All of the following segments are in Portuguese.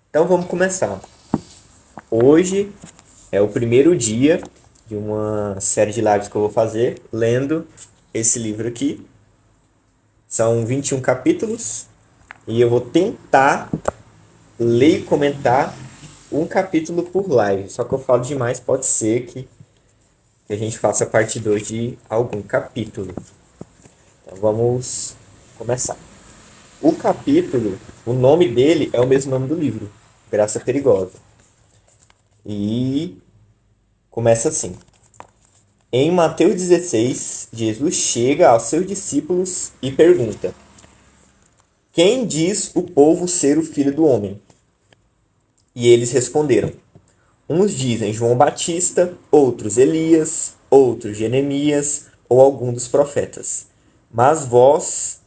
Então vamos começar. Hoje é o primeiro dia de uma série de lives que eu vou fazer lendo esse livro aqui. São 21 capítulos e eu vou tentar ler e comentar um capítulo por live. Só que eu falo demais, pode ser que a gente faça parte 2 de algum capítulo. Então vamos começar. O capítulo, o nome dele é o mesmo nome do livro, Graça Perigosa. E começa assim. Em Mateus 16, Jesus chega aos seus discípulos e pergunta: Quem diz o povo ser o filho do homem? E eles responderam: Uns dizem João Batista, outros Elias, outros Jeremias ou algum dos profetas. Mas vós,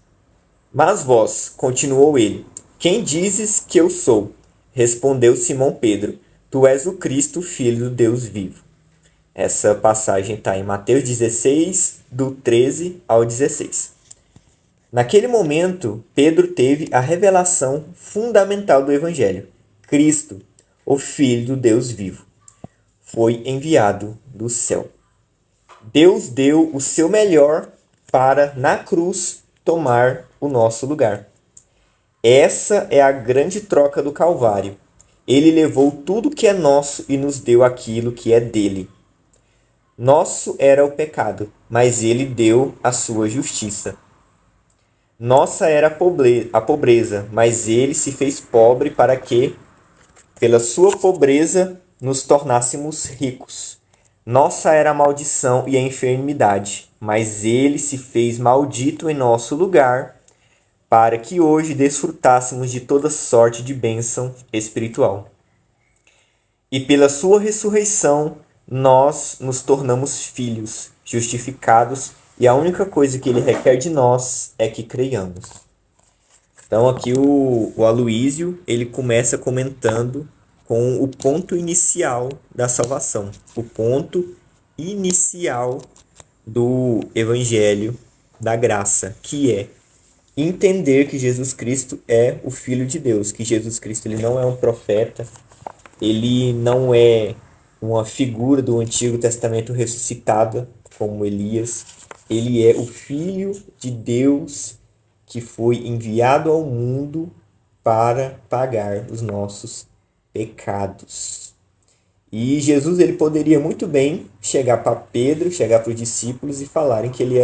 continuou ele, quem dizes que eu sou? Respondeu Simão Pedro: Tu és o Cristo, filho do Deus vivo. Essa passagem está em Mateus 16, do 13 ao 16. Naquele momento, Pedro teve a revelação fundamental do Evangelho. Cristo, o Filho do Deus vivo, foi enviado do céu. Deus deu o seu melhor para, na cruz, tomar o nosso lugar. Essa é a grande troca do Calvário. Ele levou tudo que é nosso e nos deu aquilo que é dele. Nosso era o pecado, mas ele deu a sua justiça. Nossa era a pobreza, mas ele se fez pobre para que, pela sua pobreza, nos tornássemos ricos. Nossa era a maldição e a enfermidade, mas ele se fez maldito em nosso lugar, para que hoje desfrutássemos de toda sorte de bênção espiritual. E pela sua ressurreição, nós nos tornamos filhos, justificados, e a única coisa que ele requer de nós é que creiamos. Então aqui o Aloísio, ele começa comentando com o ponto inicial da salvação, o ponto inicial do Evangelho da Graça, que é entender que Jesus Cristo é o Filho de Deus, que Jesus Cristo ele não é um profeta, ele não é uma figura do Antigo Testamento ressuscitada, como Elias. Ele é o Filho de Deus que foi enviado ao mundo para pagar os nossos pecados. E Jesus ele poderia muito bem chegar para Pedro, chegar para os discípulos e falar que ele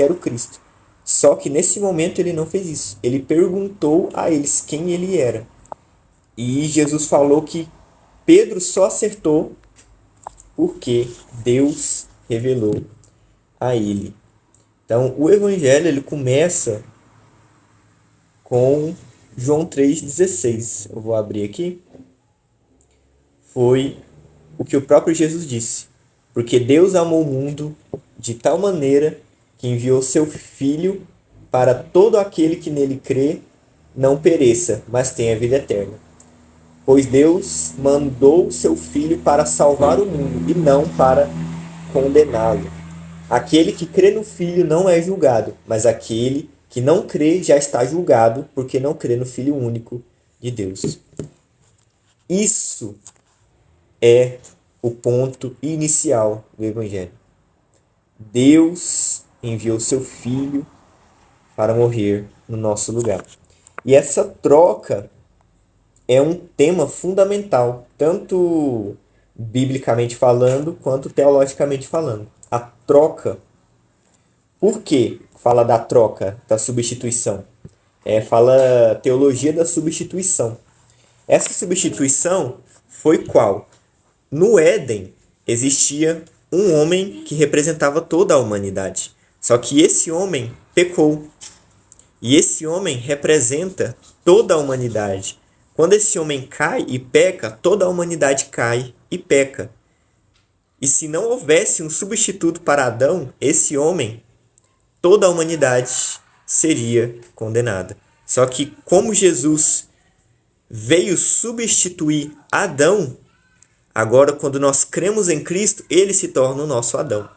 era o Cristo. Só que nesse momento ele não fez isso. Ele perguntou a eles quem ele era. E Jesus falou que Pedro só acertou porque Deus revelou a ele. Então, o evangelho ele começa com João 3,16. Eu vou abrir aqui. Foi o que o próprio Jesus disse. Porque Deus amou o mundo de tal maneira que enviou seu Filho para todo aquele que nele crê não pereça, mas tenha vida eterna. Pois Deus mandou seu Filho para salvar o mundo e não para condená-lo. Aquele que crê no Filho não é julgado, mas aquele que não crê já está julgado, porque não crê no Filho único de Deus. Isso é o ponto inicial do Evangelho. Deus enviou seu Filho para morrer no nosso lugar. E essa troca é um tema fundamental, tanto biblicamente falando, quanto teologicamente falando. A troca. Por que fala da troca, da substituição? Fala teologia da substituição. Essa substituição foi qual? No Éden existia um homem que representava toda a humanidade. Só que esse homem pecou. E esse homem representa toda a humanidade. Quando esse homem cai e peca, toda a humanidade cai e peca. E se não houvesse um substituto para Adão, esse homem, toda a humanidade seria condenada. Só que como Jesus veio substituir Adão, agora quando nós cremos em Cristo, ele se torna o nosso Adão.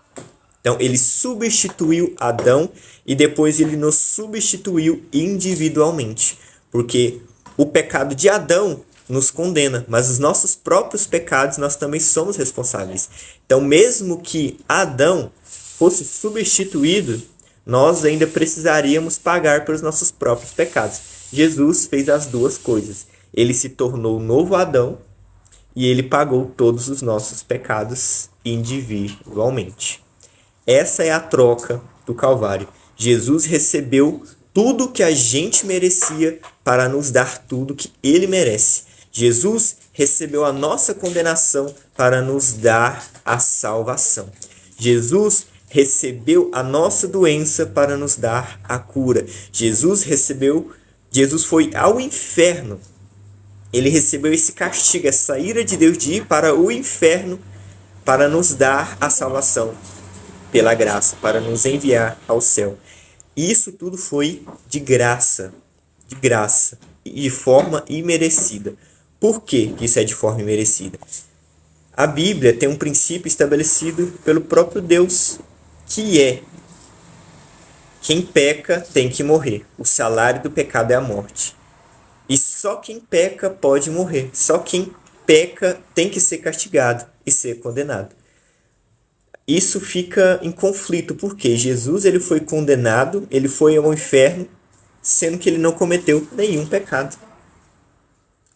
Então ele substituiu Adão e depois ele nos substituiu individualmente. Porque o pecado de Adão nos condena, mas os nossos próprios pecados nós também somos responsáveis. Então, mesmo que Adão fosse substituído, nós ainda precisaríamos pagar pelos nossos próprios pecados. Jesus fez as duas coisas. Ele se tornou o novo Adão e ele pagou todos os nossos pecados individualmente. Essa é a troca do Calvário. Jesus recebeu tudo que a gente merecia para nos dar tudo que ele merece. Jesus recebeu a nossa condenação para nos dar a salvação. Jesus recebeu a nossa doença para nos dar a cura. Jesus foi ao inferno. Ele recebeu esse castigo, essa ira de Deus de ir para o inferno para nos dar a salvação pela graça, para nos enviar ao céu. Isso tudo foi de graça e de forma imerecida. Por que isso é de forma imerecida? A Bíblia tem um princípio estabelecido pelo próprio Deus, que é: quem peca tem que morrer. O salário do pecado é a morte. E só quem peca pode morrer. Só quem peca tem que ser castigado e ser condenado. Isso fica em conflito, porque Jesus ele foi condenado, ele foi ao inferno, sendo que ele não cometeu nenhum pecado.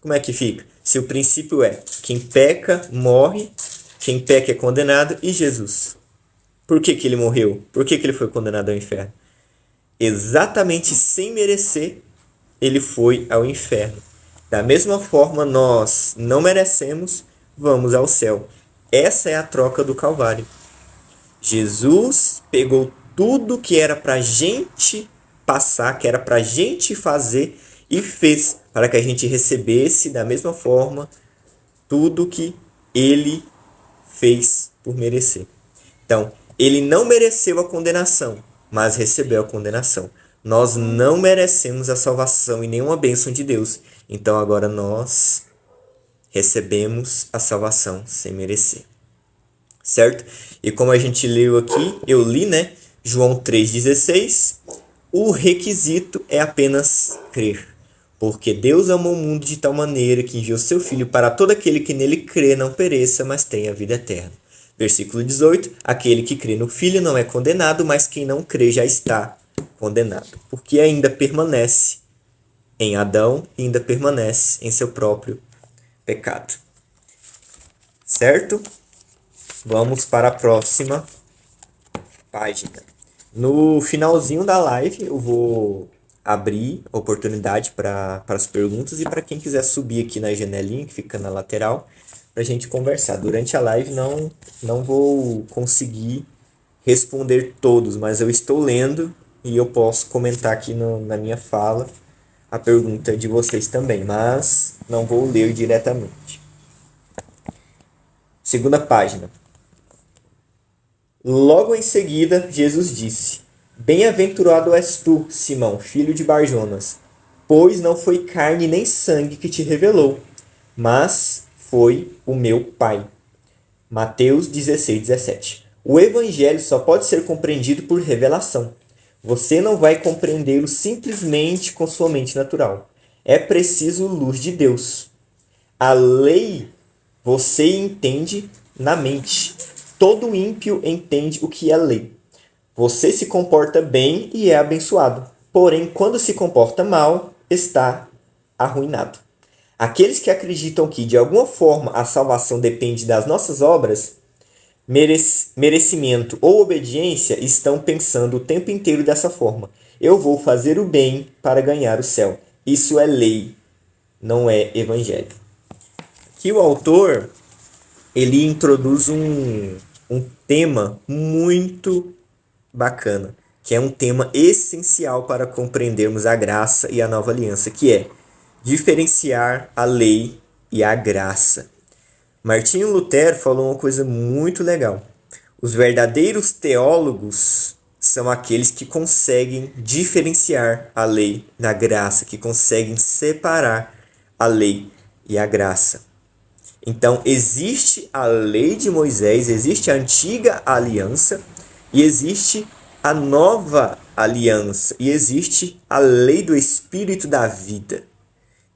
Como é que fica? Se o princípio é: quem peca morre, quem peca é condenado, e Jesus? Por que ele morreu? Por que ele foi condenado ao inferno? Exatamente sem merecer, ele foi ao inferno. Da mesma forma, nós não merecemos, vamos ao céu. Essa é a troca do Calvário. Jesus pegou tudo que era para a gente passar, que era para a gente fazer, e fez para que a gente recebesse da mesma forma tudo que ele fez por merecer. Então, ele não mereceu a condenação, mas recebeu a condenação. Nós não merecemos a salvação e nenhuma bênção de Deus. Então agora nós recebemos a salvação sem merecer. Certo? E como a gente leu aqui, eu li, né? João 3,16. O requisito é apenas crer. Porque Deus amou o mundo de tal maneira que enviou seu Filho para todo aquele que nele crê não pereça, mas tenha vida eterna. Versículo 18. Aquele que crê no Filho não é condenado, mas quem não crê já está condenado. Porque ainda permanece em Adão e ainda permanece em seu próprio pecado. Certo? Vamos para a próxima página. No finalzinho da live eu vou abrir oportunidade para as perguntas e para quem quiser subir aqui na janelinha que fica na lateral para a gente conversar. Durante a live não vou conseguir responder todos, mas eu estou lendo e eu posso comentar aqui na minha fala a pergunta de vocês também, mas não vou ler diretamente. Segunda página. Logo em seguida, Jesus disse: Bem-aventurado és tu, Simão, filho de Barjonas, pois não foi carne nem sangue que te revelou, mas foi o meu Pai. Mateus 16:17. O Evangelho só pode ser compreendido por revelação. Você não vai compreendê-lo simplesmente com sua mente natural. É preciso luz de Deus. A lei você entende na mente. Todo ímpio entende o que é lei. Você se comporta bem e é abençoado. Porém, quando se comporta mal, está arruinado. Aqueles que acreditam que, de alguma forma, a salvação depende das nossas obras, merecimento ou obediência, estão pensando o tempo inteiro dessa forma. Eu vou fazer o bem para ganhar o céu. Isso é lei, não é evangelho. Aqui o autor ele introduz um tema muito bacana, que é um tema essencial para compreendermos a graça e a nova aliança, que é diferenciar a lei e a graça. Martinho Lutero falou uma coisa muito legal. Os verdadeiros teólogos são aqueles que conseguem diferenciar a lei da graça, que conseguem separar a lei e a graça. Então, existe a lei de Moisés, existe a antiga aliança e existe a nova aliança e existe a lei do Espírito da vida.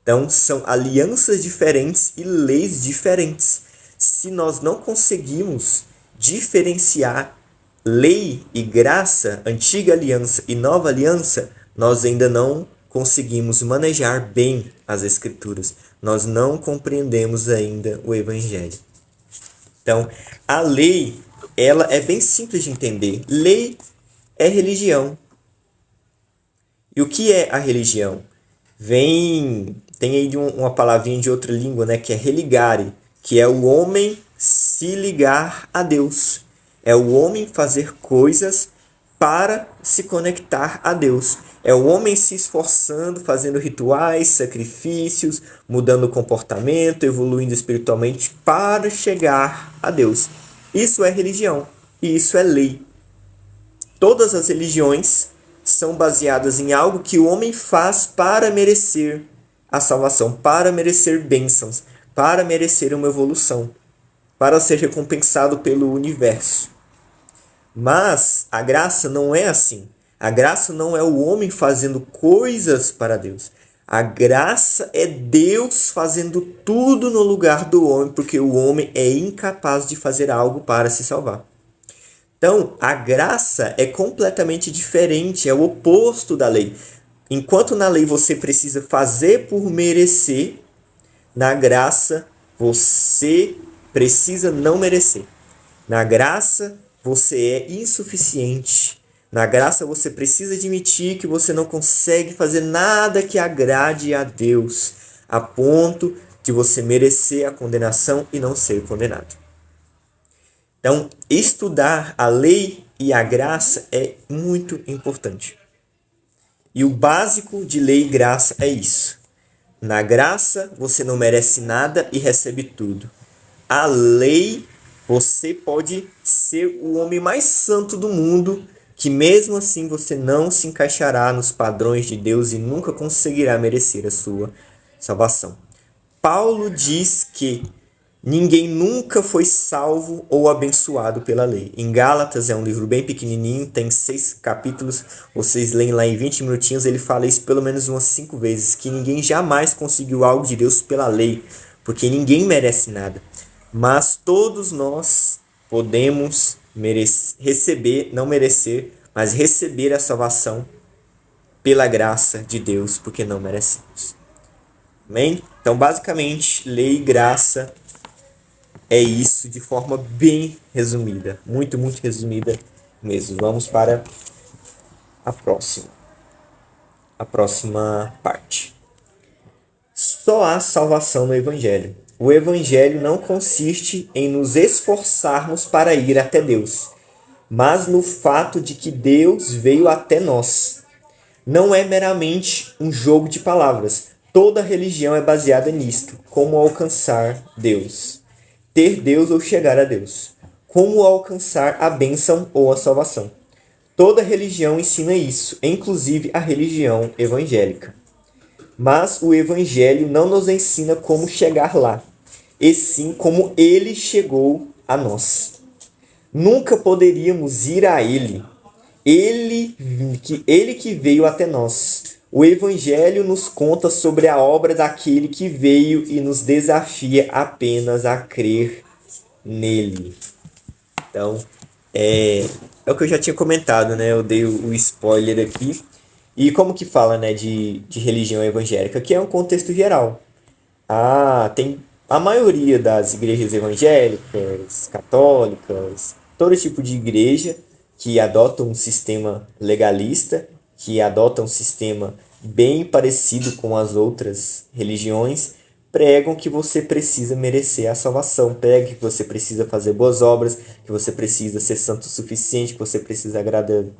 Então, são alianças diferentes e leis diferentes. Se nós não conseguimos diferenciar lei e graça, antiga aliança e nova aliança, nós ainda não conseguimos manejar bem as Escrituras. Nós não compreendemos ainda o Evangelho. Então, a lei, ela é bem simples de entender. Lei é religião. E o que é a religião? Tem aí uma palavrinha de outra língua, né, que é religare, que é o homem se ligar a Deus. É o homem fazer coisas para se conectar a Deus. É o homem se esforçando, fazendo rituais, sacrifícios, mudando o comportamento, evoluindo espiritualmente para chegar a Deus. Isso é religião e isso é lei. Todas as religiões são baseadas em algo que o homem faz para merecer a salvação, para merecer bênçãos, para merecer uma evolução, para ser recompensado pelo universo. Mas a graça não é assim. A graça não é o homem fazendo coisas para Deus. A graça é Deus fazendo tudo no lugar do homem, porque o homem é incapaz de fazer algo para se salvar. Então, a graça é completamente diferente, é o oposto da lei. Enquanto na lei você precisa fazer por merecer, na graça você precisa não merecer. Na graça você é insuficiente. Na graça você precisa admitir que você não consegue fazer nada que agrade a Deus, a ponto de você merecer a condenação e não ser condenado. Então, estudar a lei e a graça é muito importante. E o básico de lei e graça é isso. Na graça, você não merece nada e recebe tudo. A lei, você pode ser o homem mais santo do mundo, que mesmo assim você não se encaixará nos padrões de Deus e nunca conseguirá merecer a sua salvação. Paulo diz que ninguém nunca foi salvo ou abençoado pela lei. Em Gálatas, é um livro bem pequenininho, tem 6 capítulos. Vocês leem lá em 20 minutinhos, ele fala isso pelo menos umas 5 vezes, que ninguém jamais conseguiu algo de Deus pela lei, porque ninguém merece nada. Mas todos nós podemos receber, não merecer, mas receber a salvação pela graça de Deus, porque não merecemos. Amém? Então, basicamente, lei e graça é isso de forma bem resumida. Muito, muito resumida mesmo. Vamos para a próxima parte. Só há salvação no Evangelho. O Evangelho não consiste em nos esforçarmos para ir até Deus, mas no fato de que Deus veio até nós. Não é meramente um jogo de palavras. Toda religião é baseada nisto. Como alcançar Deus. Ter Deus ou chegar a Deus. Como alcançar a bênção ou a salvação. Toda religião ensina isso, inclusive a religião evangélica. Mas o Evangelho não nos ensina como chegar lá, e sim como ele chegou a nós. Nunca poderíamos ir a ele. Ele que veio até nós. O Evangelho nos conta sobre a obra daquele que veio e nos desafia apenas a crer nele. Então, é o que eu já tinha comentado, né? Eu dei o spoiler aqui. E como que fala, né, de religião evangélica? Que é um contexto geral. Tem a maioria das igrejas evangélicas, católicas, todo tipo de igreja que adota um sistema legalista, que adota um sistema bem parecido com as outras religiões, pregam que você precisa merecer a salvação, pregam que você precisa fazer boas obras, que você precisa ser santo o suficiente, que você precisa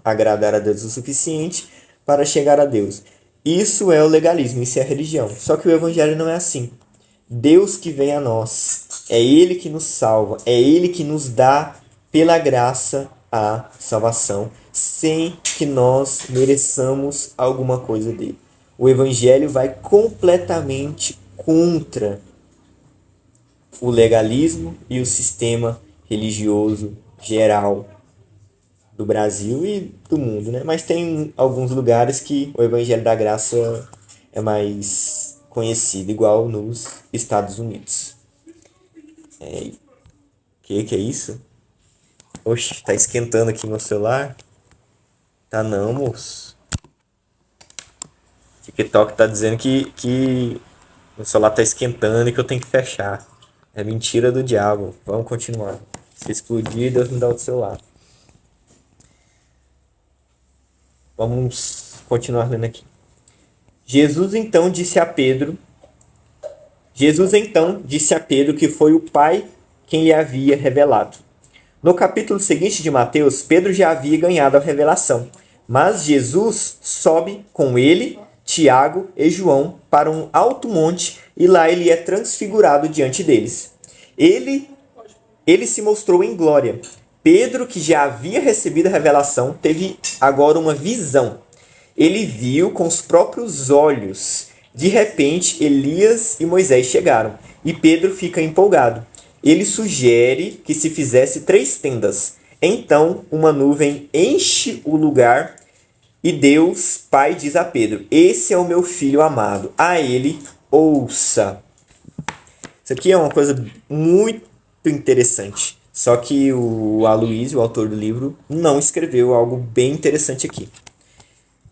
agradar a Deus o suficiente para chegar a Deus. Isso é o legalismo, isso é a religião. Só que o Evangelho não é assim. Deus que vem a nós, é Ele que nos salva, é Ele que nos dá pela graça a salvação, sem que nós mereçamos alguma coisa dele. O Evangelho vai completamente contra o legalismo e o sistema religioso geral do Brasil e do mundo, né? Mas tem alguns lugares que o Evangelho da Graça é mais conhecida igual nos Estados Unidos. Que é isso? Oxe, tá esquentando aqui meu celular? Tá não, moço. TikTok tá dizendo que o celular tá esquentando e que eu tenho que fechar. É mentira do diabo. Vamos continuar. Se explodir, Deus me dá o celular. Vamos continuar lendo aqui. Jesus então disse a Pedro que foi o Pai quem lhe havia revelado. No capítulo seguinte de Mateus, Pedro já havia ganhado a revelação, mas Jesus sobe com ele, Tiago e João para um alto monte e lá ele é transfigurado diante deles. Ele se mostrou em glória. Pedro, que já havia recebido a revelação, teve agora uma visão. Ele viu com os próprios olhos. De repente, Elias e Moisés chegaram, e Pedro fica empolgado. Ele sugere que se fizesse 3 tendas. Então, uma nuvem enche o lugar e Deus, Pai, diz a Pedro: Esse é o meu filho amado, a ele ouça. Isso aqui é uma coisa muito interessante. Só que o Aloysio, o autor do livro, não escreveu algo bem interessante aqui.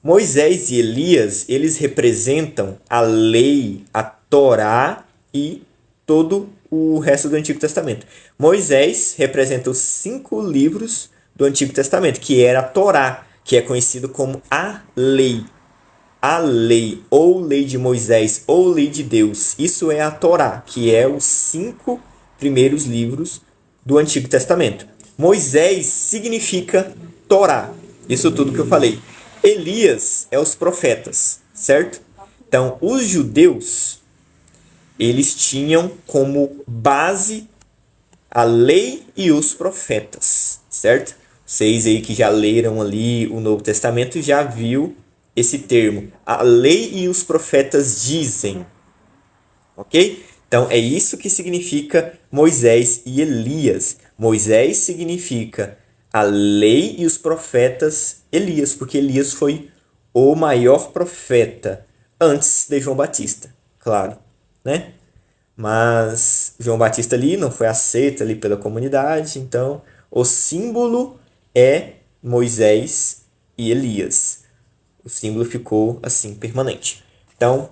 Moisés e Elias, eles representam a lei, a Torá e todo o resto do Antigo Testamento. Moisés representa os 5 livros do Antigo Testamento, que era a Torá, que é conhecido como a lei. A lei, ou lei de Moisés, ou lei de Deus. Isso é a Torá, que é os 5 primeiros livros do Antigo Testamento. Moisés significa Torá. Isso tudo que eu falei. Elias é os profetas, certo? Então, os judeus, eles tinham como base a lei e os profetas, certo? Vocês aí que já leram ali o Novo Testamento já viu esse termo. A lei e os profetas dizem. Ok? Então, é isso que significa Moisés e Elias. Moisés significa a lei e os profetas Elias, porque Elias foi o maior profeta antes de João Batista, claro, né? Mas João Batista ali não foi aceito ali pela comunidade, então o símbolo é Moisés e Elias. O símbolo ficou assim permanente. Então,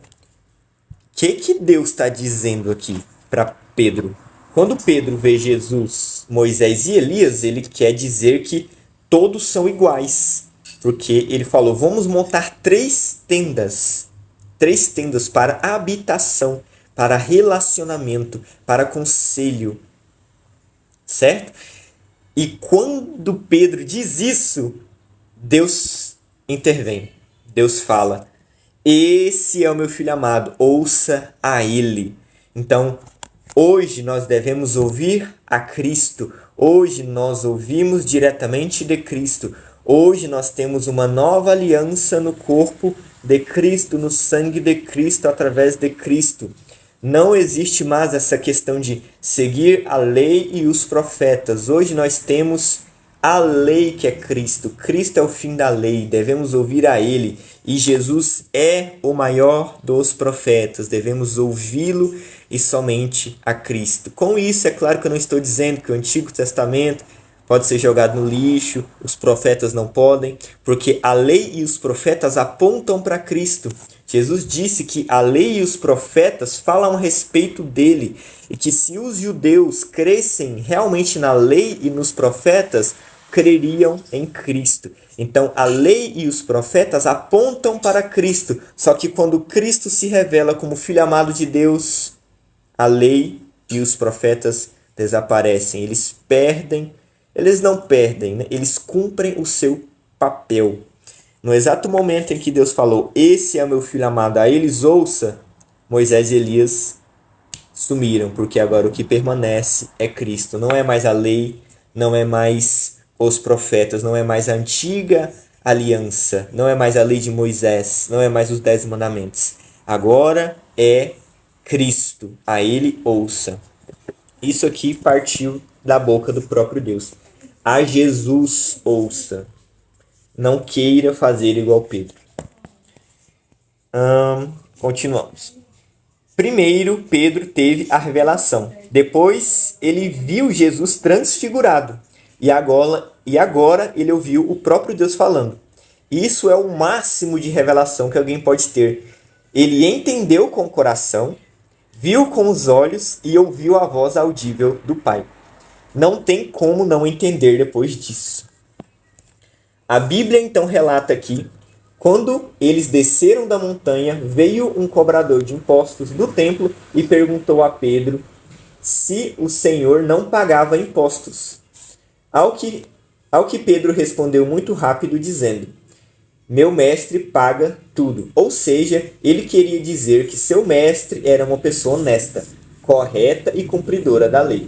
o que Deus está dizendo aqui para Pedro? Quando Pedro vê Jesus, Moisés e Elias, ele quer dizer que todos são iguais. Porque ele falou, vamos montar 3 tendas. 3 tendas para habitação, para relacionamento, para conselho. Certo? E quando Pedro diz isso, Deus intervém. Deus fala, esse é o meu filho amado, ouça a ele. Então, hoje nós devemos ouvir a Cristo. Hoje nós ouvimos diretamente de Cristo. Hoje nós temos uma nova aliança no corpo de Cristo, no sangue de Cristo, através de Cristo. Não existe mais essa questão de seguir a lei e os profetas. Hoje nós temos a lei que é Cristo. Cristo é o fim da lei. Devemos ouvir a Ele. E Jesus é o maior dos profetas. Devemos ouvi-lo e somente a Cristo. Com isso, é claro que eu não estou dizendo que o Antigo Testamento pode ser jogado no lixo, os profetas não podem, porque a lei e os profetas apontam para Cristo. Jesus disse que a lei e os profetas falam a respeito dele e que se os judeus crescem realmente na lei e nos profetas, creriam em Cristo. Então, a lei e os profetas apontam para Cristo, só que quando Cristo se revela como Filho amado de Deus, a lei e os profetas desaparecem. Eles não perdem, né? Eles cumprem o seu papel. No exato momento em que Deus falou, esse é o meu filho amado, a eles ouça, Moisés e Elias sumiram, porque agora o que permanece é Cristo. Não é mais a lei, não é mais os profetas, não é mais a antiga aliança, não é mais a lei de Moisés, não é mais os 10 mandamentos. Agora é Cristo, a ele ouça. Isso aqui partiu da boca do próprio Deus. A Jesus ouça. Não queira fazer igual Pedro. Continuamos. Primeiro, Pedro teve a revelação. Depois, ele viu Jesus transfigurado. E agora ele ouviu o próprio Deus falando. Isso é o máximo de revelação que alguém pode ter. Ele entendeu com o coração, viu com os olhos e ouviu a voz audível do Pai. Não tem como não entender depois disso. A Bíblia então relata aqui: quando eles desceram da montanha, veio um cobrador de impostos do templo e perguntou a Pedro se o Senhor não pagava impostos. Ao que Pedro respondeu muito rápido, dizendo: meu mestre paga tudo. Ou seja, ele queria dizer que seu mestre era uma pessoa honesta, correta e cumpridora da lei.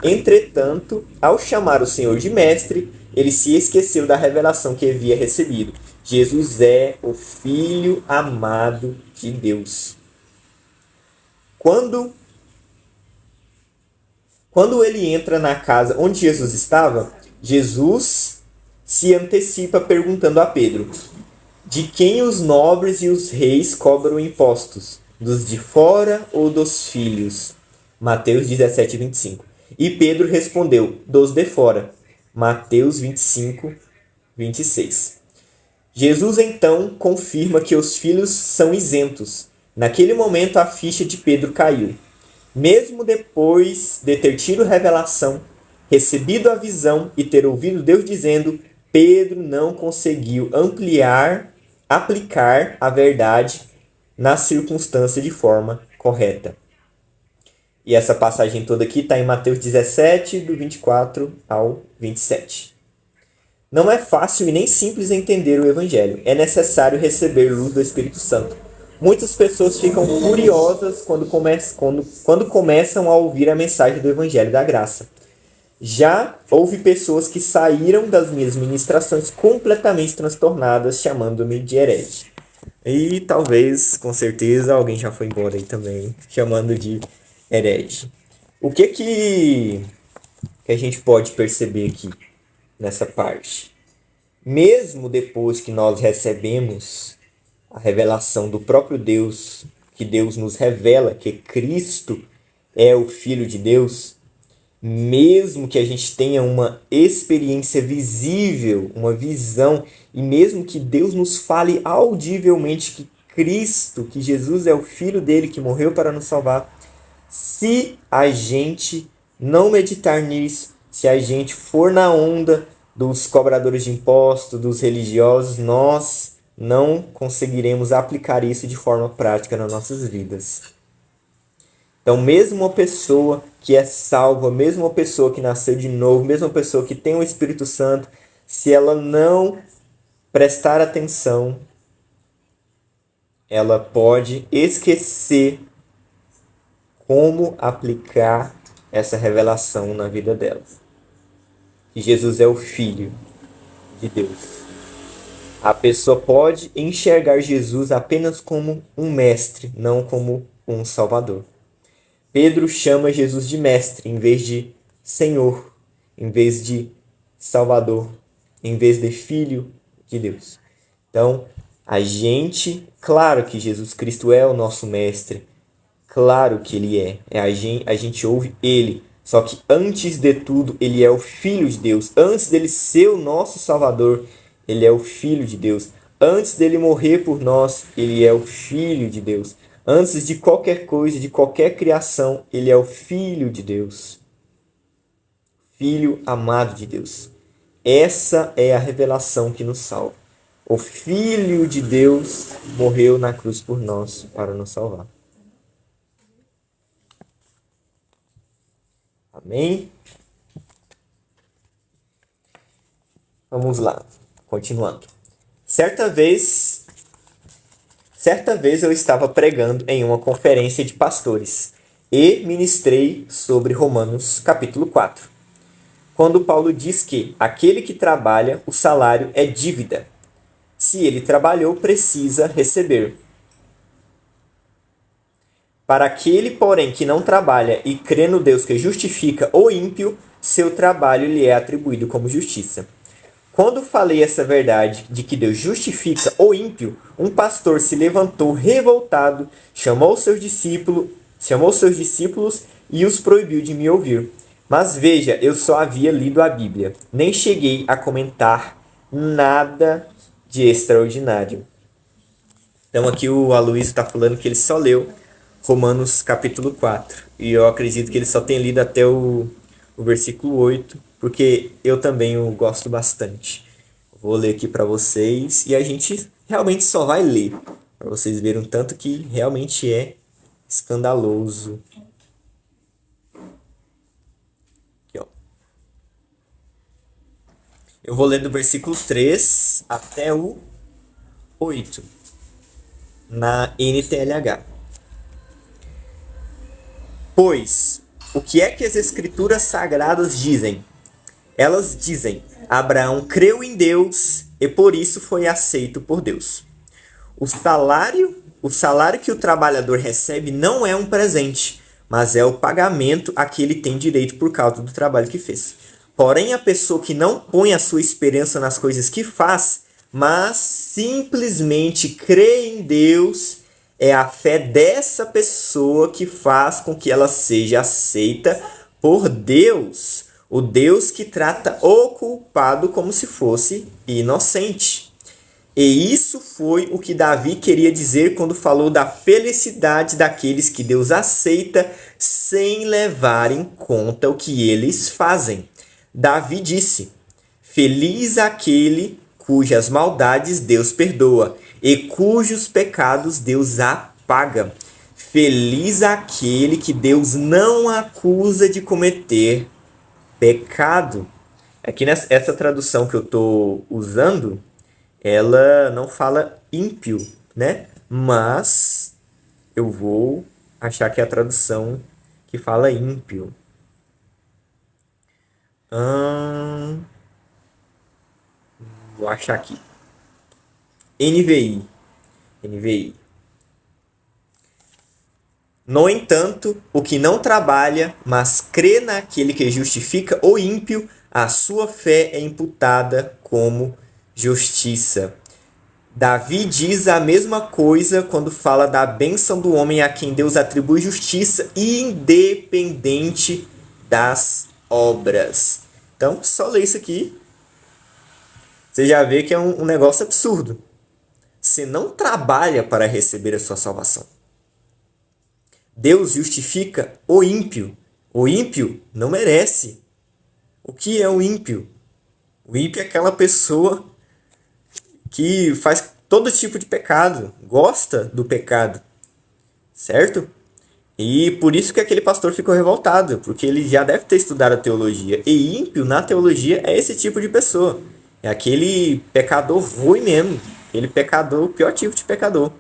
Entretanto, ao chamar o Senhor de mestre, ele se esqueceu da revelação que havia recebido. Jesus é o Filho amado de Deus. Quando ele entra na casa onde Jesus estava, Jesus se antecipa perguntando a Pedro: de quem os nobres e os reis cobram impostos? Dos de fora ou dos filhos? Mateus 17, 25. E Pedro respondeu: dos de fora. Mateus 25, 26. Jesus então confirma que os filhos são isentos. Naquele momento a ficha de Pedro caiu. Mesmo depois de ter tido revelação, recebido a visão e ter ouvido Deus dizendo, Pedro não conseguiu aplicar a verdade na circunstância de forma correta. E essa passagem toda aqui está em Mateus 17, do 24 ao 27. Não é fácil e nem simples entender o Evangelho. É necessário receber luz do Espírito Santo. Muitas pessoas ficam furiosas quando começam a ouvir a mensagem do Evangelho da Graça. Já houve pessoas que saíram das minhas ministrações completamente transtornadas, chamando-me de herege. E talvez, com certeza, alguém já foi embora aí também, chamando de herege. O que a gente pode perceber aqui nessa parte? Mesmo depois que nós recebemos a revelação do próprio Deus, que Deus nos revela que Cristo é o Filho de Deus, mesmo que a gente tenha uma experiência visível, uma visão, e mesmo que Deus nos fale audivelmente que Cristo, que Jesus é o Filho dele que morreu para nos salvar, se a gente não meditar nisso, se a gente for na onda dos cobradores de impostos, dos religiosos, nós não conseguiremos aplicar isso de forma prática nas nossas vidas. Então, mesmo uma pessoa que é salva, mesmo uma pessoa que nasceu de novo, mesmo uma pessoa que tem o Espírito Santo, se ela não prestar atenção, ela pode esquecer como aplicar essa revelação na vida dela. Que Jesus é o Filho de Deus. A pessoa pode enxergar Jesus apenas como um mestre, não como um salvador. Pedro chama Jesus de mestre em vez de Senhor, em vez de Salvador, em vez de Filho de Deus. Então, claro que Jesus Cristo é o nosso mestre, claro que ele é. A gente ouve ele. Só que antes de tudo, ele é o Filho de Deus. Antes dele ser o nosso Salvador, ele é o Filho de Deus. Antes dele morrer por nós, ele é o Filho de Deus. Antes de qualquer coisa, de qualquer criação, ele é o Filho de Deus. Filho amado de Deus. Essa é a revelação que nos salva. O Filho de Deus morreu na cruz por nós para nos salvar. Amém? Vamos lá, continuando. Certa vez eu estava pregando em uma conferência de pastores e ministrei sobre Romanos capítulo 4. Quando Paulo diz que aquele que trabalha, o salário é dívida. Se ele trabalhou, precisa receber. Para aquele, porém, que não trabalha e crê no Deus que justifica o ímpio, seu trabalho lhe é atribuído como justiça. Quando falei essa verdade de que Deus justifica o ímpio, um pastor se levantou revoltado, chamou seus discípulos e os proibiu de me ouvir. Mas veja, eu só havia lido a Bíblia, nem cheguei a comentar nada de extraordinário. Então aqui o Aloysio está falando que ele só leu Romanos capítulo 4. E eu acredito que ele só tem lido até o versículo 8, porque eu também o gosto bastante. Vou ler aqui para vocês e a gente realmente só vai ler, para vocês verem o tanto que realmente é escandaloso. Aqui, ó. Eu vou ler do versículo 3 até o 8, na NTLH. Pois, o que é que as escrituras sagradas dizem? Elas dizem: Abraão creu em Deus e por isso foi aceito por Deus. O salário que o trabalhador recebe não é um presente, mas é o pagamento a que ele tem direito por causa do trabalho que fez. Porém, a pessoa que não põe a sua esperança nas coisas que faz, mas simplesmente crê em Deus, é a fé dessa pessoa que faz com que ela seja aceita por Deus, o Deus que trata o culpado como se fosse inocente. E isso foi o que Davi queria dizer quando falou da felicidade daqueles que Deus aceita sem levar em conta o que eles fazem. Davi disse: Feliz aquele cujas maldades Deus perdoa e cujos pecados Deus apaga. Feliz aquele que Deus não acusa de cometer pecado. Aqui essa tradução que eu estou usando, ela não fala ímpio, né? Mas eu vou achar que é a tradução que fala ímpio. Vou achar aqui. NVI. No entanto, o que não trabalha, mas crê naquele que justifica o ímpio, a sua fé é imputada como justiça. Davi diz a mesma coisa quando fala da bênção do homem a quem Deus atribui justiça, independente das obras. Então, só ler isso aqui, você já vê que é um negócio absurdo. Você não trabalha para receber a sua salvação. Deus justifica o ímpio. O ímpio não merece. O que é o ímpio? O ímpio é aquela pessoa que faz todo tipo de pecado, gosta do pecado, certo? E por isso que aquele pastor ficou revoltado, porque ele já deve ter estudado a teologia. E ímpio na teologia é esse tipo de pessoa. É aquele pecador ruim mesmo. Aquele pecador, o pior tipo de pecador.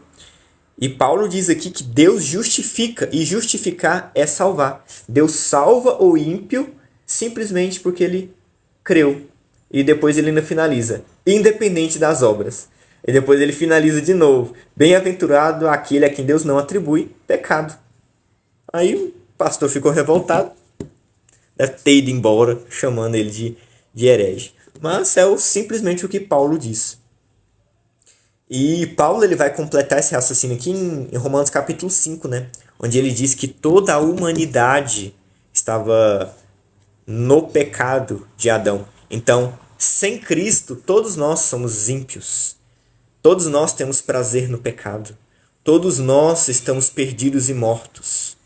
E Paulo diz aqui que Deus justifica, e justificar é salvar. Deus salva o ímpio simplesmente porque ele creu. E depois ele ainda finaliza: independente das obras. E depois ele finaliza de novo: bem-aventurado aquele a quem Deus não atribui pecado. Aí o pastor ficou revoltado, deve ter ido embora, chamando ele de herege. Mas é simplesmente o que Paulo diz. E Paulo ele vai completar esse raciocínio aqui em Romanos capítulo 5, né? Onde ele diz que toda a humanidade estava no pecado de Adão. Então, sem Cristo, todos nós somos ímpios. Todos nós temos prazer no pecado. Todos nós estamos perdidos e mortos.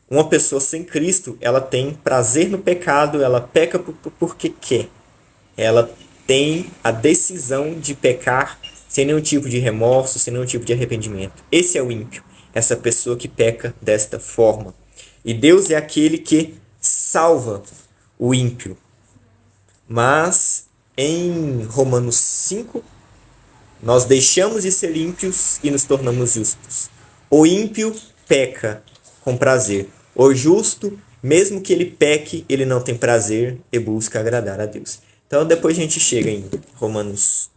Uma pessoa sem Cristo, ela tem prazer no pecado, ela peca porque quer. Ela tem a decisão de pecar sem nenhum tipo de remorso, sem nenhum tipo de arrependimento. Esse é o ímpio, essa pessoa que peca desta forma. E Deus é aquele que salva o ímpio. Mas em Romanos 5, nós deixamos de ser ímpios e nos tornamos justos. O ímpio peca com prazer. O justo, mesmo que ele peque, ele não tem prazer e busca agradar a Deus. Então depois a gente chega em Romanos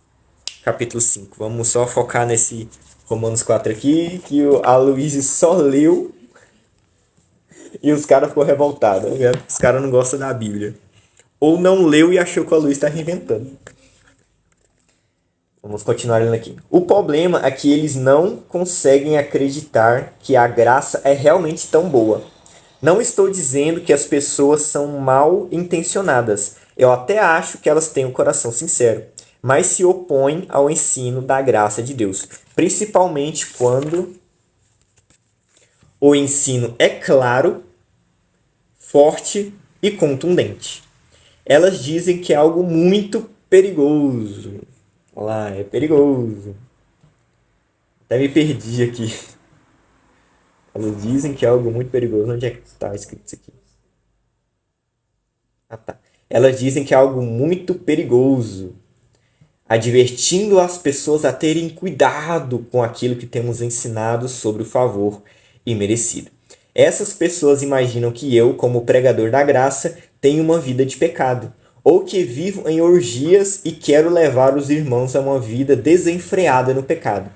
capítulo 5. Vamos só focar nesse Romanos 4 aqui, que o Aloysio só leu e os caras ficou revoltados. Os caras não gostam da Bíblia. Ou não leu e achou que o Aloysio está reinventando. Vamos continuar lendo aqui. O problema é que eles não conseguem acreditar que a graça é realmente tão boa. Não estou dizendo que as pessoas são mal intencionadas. Eu até acho que elas têm um coração sincero, mas se opõem ao ensino da graça de Deus, principalmente quando o ensino é claro, forte e contundente. Elas dizem que é algo muito perigoso. Olha lá, é perigoso. Até me perdi aqui. Elas dizem que é algo muito perigoso. Onde é que está escrito isso aqui? Ah, tá. Elas dizem que é algo muito perigoso, advertindo as pessoas a terem cuidado com aquilo que temos ensinado sobre o favor imerecido. Essas pessoas imaginam que eu, como pregador da graça, tenho uma vida de pecado, ou que vivo em orgias e quero levar os irmãos a uma vida desenfreada no pecado.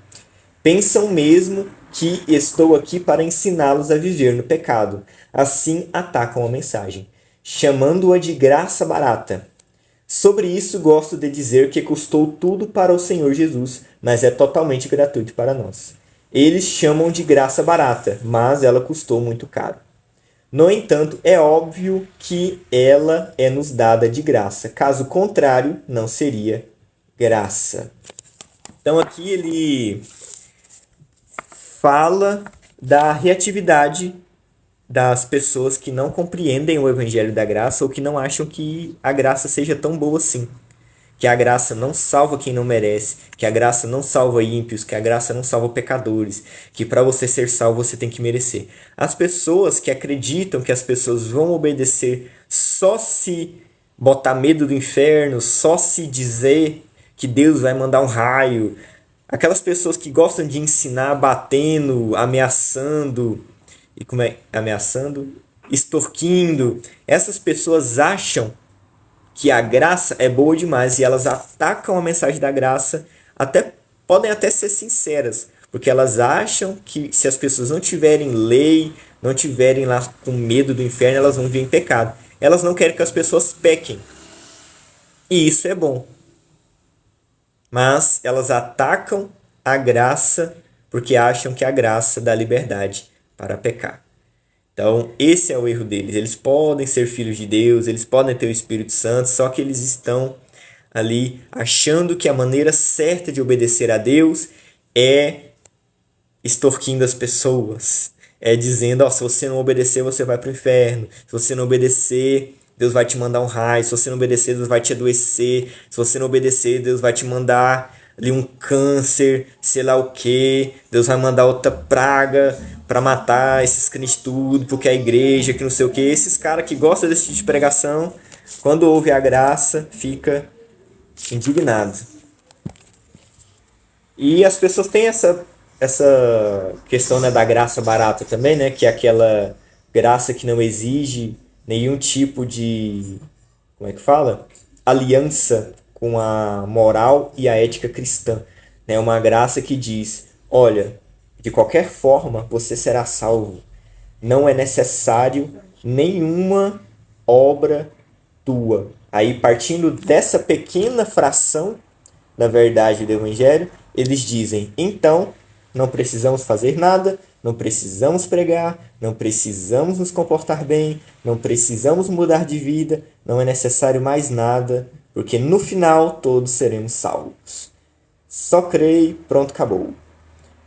Pensam mesmo que estou aqui para ensiná-los a viver no pecado. Assim atacam a mensagem, chamando-a de graça barata. Sobre isso, gosto de dizer que custou tudo para o Senhor Jesus, mas é totalmente gratuito para nós. Eles chamam de graça barata, mas ela custou muito caro. No entanto, é óbvio que ela é nos dada de graça. Caso contrário, não seria graça. Então aqui ele fala da reatividade das pessoas que não compreendem o evangelho da graça ou que não acham que a graça seja tão boa assim. Que a graça não salva quem não merece, que a graça não salva ímpios, que a graça não salva pecadores, que para você ser salvo você tem que merecer. As pessoas que acreditam que as pessoas vão obedecer só se botar medo do inferno, só se dizer que Deus vai mandar um raio, aquelas pessoas que gostam de ensinar batendo, ameaçando, e como é ameaçando, extorquindo, essas pessoas acham que a graça é boa demais e elas atacam a mensagem da graça, até podem até ser sinceras, porque elas acham que se as pessoas não tiverem lei, não tiverem lá com medo do inferno, elas vão viver em pecado. Elas não querem que as pessoas pequem. E isso é bom. Mas elas atacam a graça porque acham que a graça dá liberdade para pecar. Então, esse é o erro deles. Eles podem ser filhos de Deus, eles podem ter o Espírito Santo, só que eles estão ali achando que a maneira certa de obedecer a Deus é extorquindo as pessoas. É dizendo, ó, se você não obedecer, você vai para o inferno. Se você não obedecer, Deus vai te mandar um raio. Se você não obedecer, Deus vai te adoecer. Se você não obedecer, Deus vai te mandar ali um câncer, sei lá o que. Deus vai mandar outra praga para matar esses crentes tudo, porque a igreja, que não sei o que. Esses caras que gostam desse tipo de pregação, quando ouve a graça, fica indignado. E as pessoas têm essa questão, né, da graça barata também, né, que é aquela graça que não exige nenhum tipo de, como é que fala? Aliança com a moral e a ética cristã. É uma graça que diz, olha, de qualquer forma você será salvo. Não é necessário nenhuma obra tua. Aí, partindo dessa pequena fração da verdade do Evangelho, eles dizem, então, não precisamos fazer nada, não precisamos pregar, não precisamos nos comportar bem, não precisamos mudar de vida, não é necessário mais nada, porque no final todos seremos salvos. Só creio, pronto, acabou.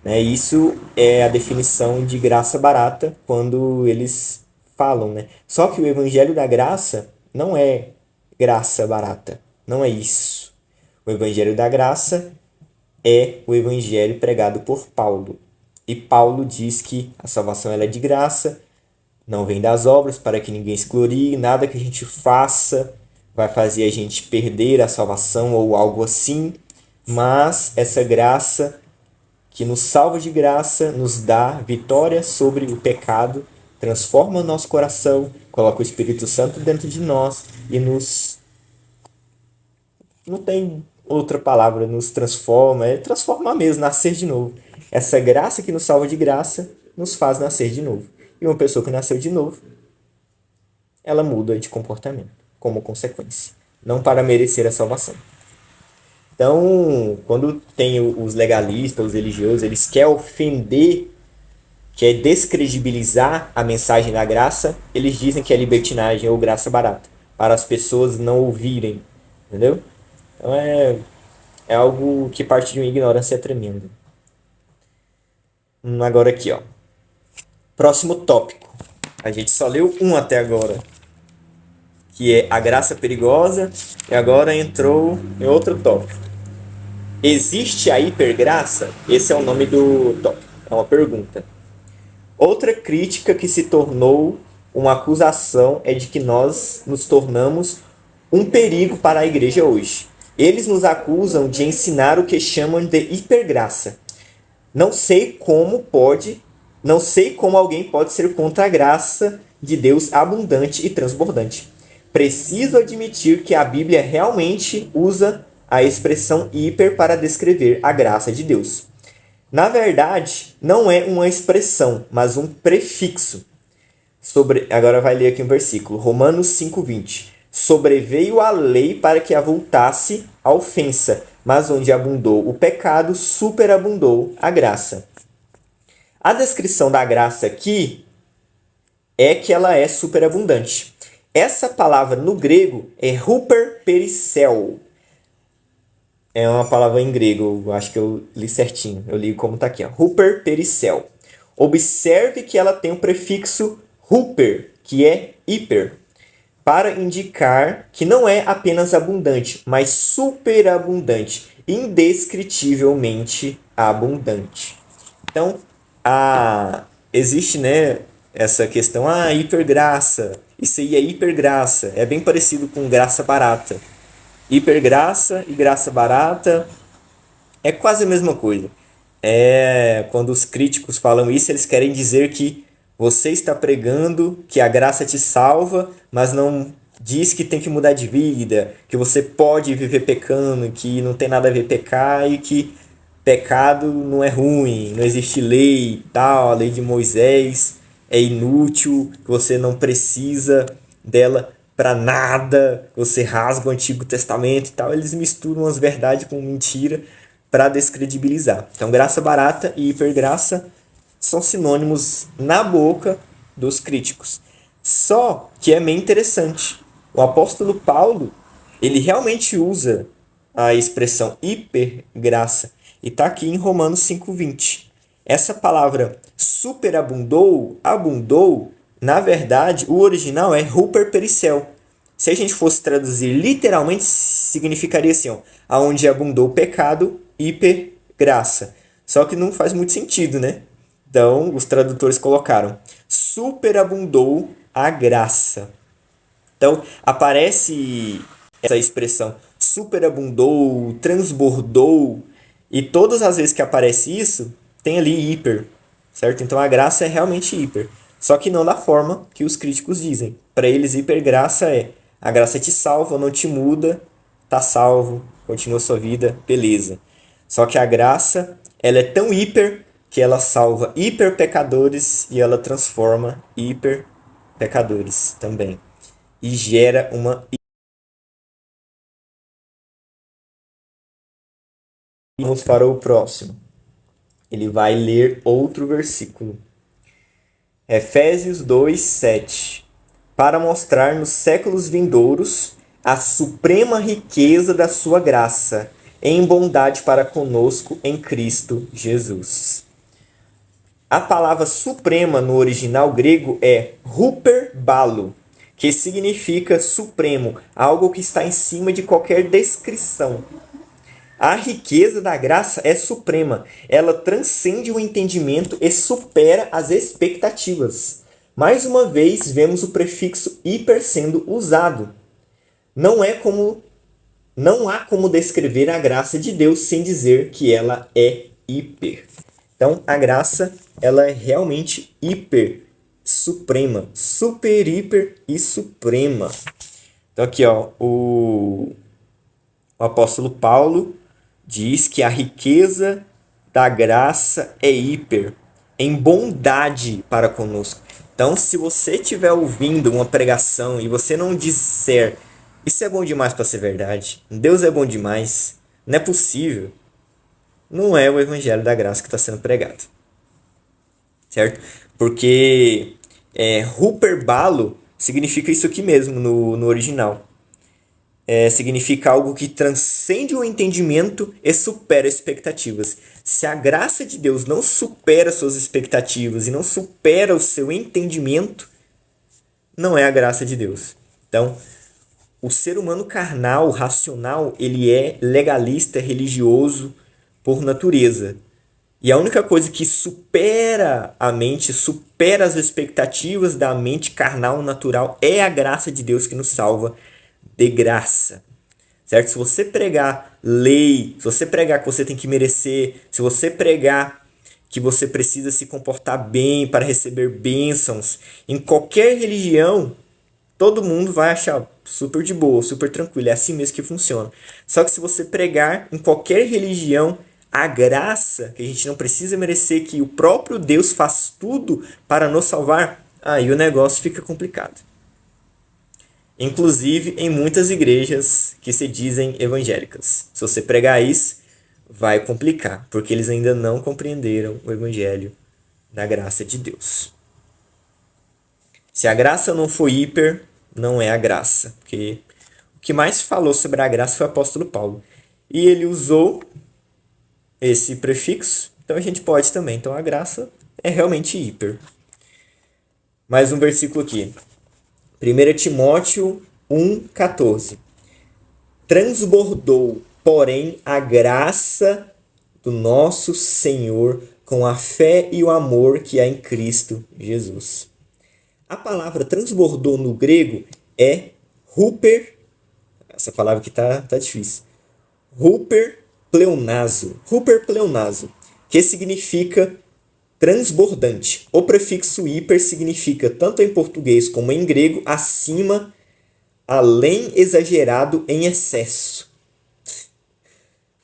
Isso é a definição de graça barata quando eles falam. Né? Só que o evangelho da graça não é graça barata. Não é isso. O evangelho da graça é o evangelho pregado por Paulo. E Paulo diz que a salvação ela é de graça, não vem das obras para que ninguém se glorie, nada que a gente faça vai fazer a gente perder a salvação ou algo assim, mas essa graça que nos salva de graça, nos dá vitória sobre o pecado, transforma o nosso coração, coloca o Espírito Santo dentro de nós e nos... Não tem outra palavra, nos transforma, é transformar mesmo, nascer de novo. Essa graça que nos salva de graça nos faz nascer de novo. E uma pessoa que nasceu de novo, ela muda de comportamento como consequência, não para merecer a salvação. Então, quando tem os legalistas, os religiosos, eles querem ofender, quer descredibilizar a mensagem da graça, eles dizem que é libertinagem ou graça barata, para as pessoas não ouvirem, entendeu? Então é algo que parte de uma ignorância tremenda. Agora aqui, ó. Próximo tópico. A gente só leu um até agora, que é a graça perigosa, e agora entrou em outro tópico. Existe a hipergraça? Esse é o nome do tópico. É uma pergunta. Outra crítica que se tornou uma acusação é de que nós nos tornamos um perigo para a igreja hoje. Eles nos acusam de ensinar o que chamam de hipergraça. Não sei como alguém pode ser contra a graça de Deus abundante e transbordante. Preciso admitir que a Bíblia realmente usa a expressão hiper para descrever a graça de Deus. Na verdade, não é uma expressão, mas um prefixo. Agora vai ler aqui um versículo, Romanos 5:20. Sobreveio a lei para que avultasse a ofensa, mas onde abundou o pecado, superabundou a graça. A descrição da graça aqui é que ela é superabundante. Essa palavra no grego é huperperissel. É uma palavra em grego, eu acho que eu li certinho. Eu li como está aqui, ó. Huperperissel. Observe que ela tem o prefixo huper, que é hiper, para indicar que não é apenas abundante, mas superabundante, indescritivelmente abundante. Então, existe, né, essa questão, hipergraça, isso aí é hipergraça, é bem parecido com graça barata. Hipergraça e graça barata é quase a mesma coisa. Quando os críticos falam isso, eles querem dizer que você está pregando que a graça te salva, mas não diz que tem que mudar de vida, que você pode viver pecando, que não tem nada a ver pecar e que pecado não é ruim, não existe lei e tal, a lei de Moisés é inútil, que você não precisa dela para nada, você rasga o Antigo Testamento e tal. Eles misturam as verdades com mentira para descredibilizar. Então, graça barata e hipergraça são sinônimos na boca dos críticos. Só que é meio interessante. O apóstolo Paulo, ele realmente usa a expressão hipergraça e está aqui em Romanos 5:20. Essa palavra superabundou, abundou, na verdade, o original é huperperissel. Se a gente fosse traduzir literalmente, significaria assim, ó, aonde abundou o pecado, hipergraça. Só que não faz muito sentido, né? Então, os tradutores colocaram superabundou a graça. Então, aparece essa expressão superabundou, transbordou, e todas as vezes que aparece isso, tem ali hiper, certo? Então, a graça é realmente hiper. Só que não da forma que os críticos dizem. Para eles, hipergraça é a graça te salva, não te muda, tá salvo, continua sua vida, beleza. Só que a graça, ela é tão hiper que ela salva hiper pecadores e ela transforma hiper pecadores também. E gera uma... Vamos para o próximo. Ele vai ler outro versículo. Efésios 2:7. Para mostrar nos séculos vindouros a suprema riqueza da sua graça, em bondade para conosco em Cristo Jesus. A palavra suprema no original grego é huperbalo, que significa supremo, algo que está em cima de qualquer descrição. A riqueza da graça é suprema, ela transcende o entendimento e supera as expectativas. Mais uma vez, vemos o prefixo hiper sendo usado. Não há como descrever a graça de Deus sem dizer que ela é hiper. Então, a graça, ela é realmente hiper, suprema, super, hiper e suprema. Então, aqui, ó, o apóstolo Paulo diz que a riqueza da graça é hiper, em bondade para conosco. Então, se você estiver ouvindo uma pregação e você não disser, isso é bom demais para ser verdade, Deus é bom demais, não é possível, não é o evangelho da graça que está sendo pregado. Certo? Porque Huperbalo significa isso aqui mesmo no original. Significa algo que transcende o entendimento e supera expectativas. Se a graça de Deus não supera suas expectativas e não supera o seu entendimento, não é a graça de Deus. Então, o ser humano carnal, racional, ele é legalista, religioso por natureza. E a única coisa que supera a mente, supera as expectativas da mente carnal natural é a graça de Deus que nos salva de graça. Certo? Se você pregar lei, se você pregar que você tem que merecer, se você pregar que você precisa se comportar bem para receber bênçãos, em qualquer religião, todo mundo vai achar super de boa, super tranquilo. É assim mesmo que funciona. Só que se você pregar em qualquer religião a graça, que a gente não precisa merecer, que o próprio Deus faz tudo para nos salvar, aí o negócio fica complicado. Inclusive em muitas igrejas que se dizem evangélicas. Se você pregar isso, vai complicar, porque eles ainda não compreenderam o evangelho da graça de Deus. Se a graça não for hiper, não é a graça. Porque o que mais falou sobre a graça foi o apóstolo Paulo. E ele usou esse prefixo, então a gente pode também. Então a graça é realmente hiper. Mais um versículo aqui. 1 Timóteo 1,14. Transbordou, porém, a graça do nosso Senhor com a fé e o amor que há em Cristo Jesus. A palavra transbordou no grego é huper, essa palavra que tá difícil, huperpleonazo, que significa transbordante. O prefixo hiper significa, tanto em português como em grego, acima, além, exagerado, em excesso.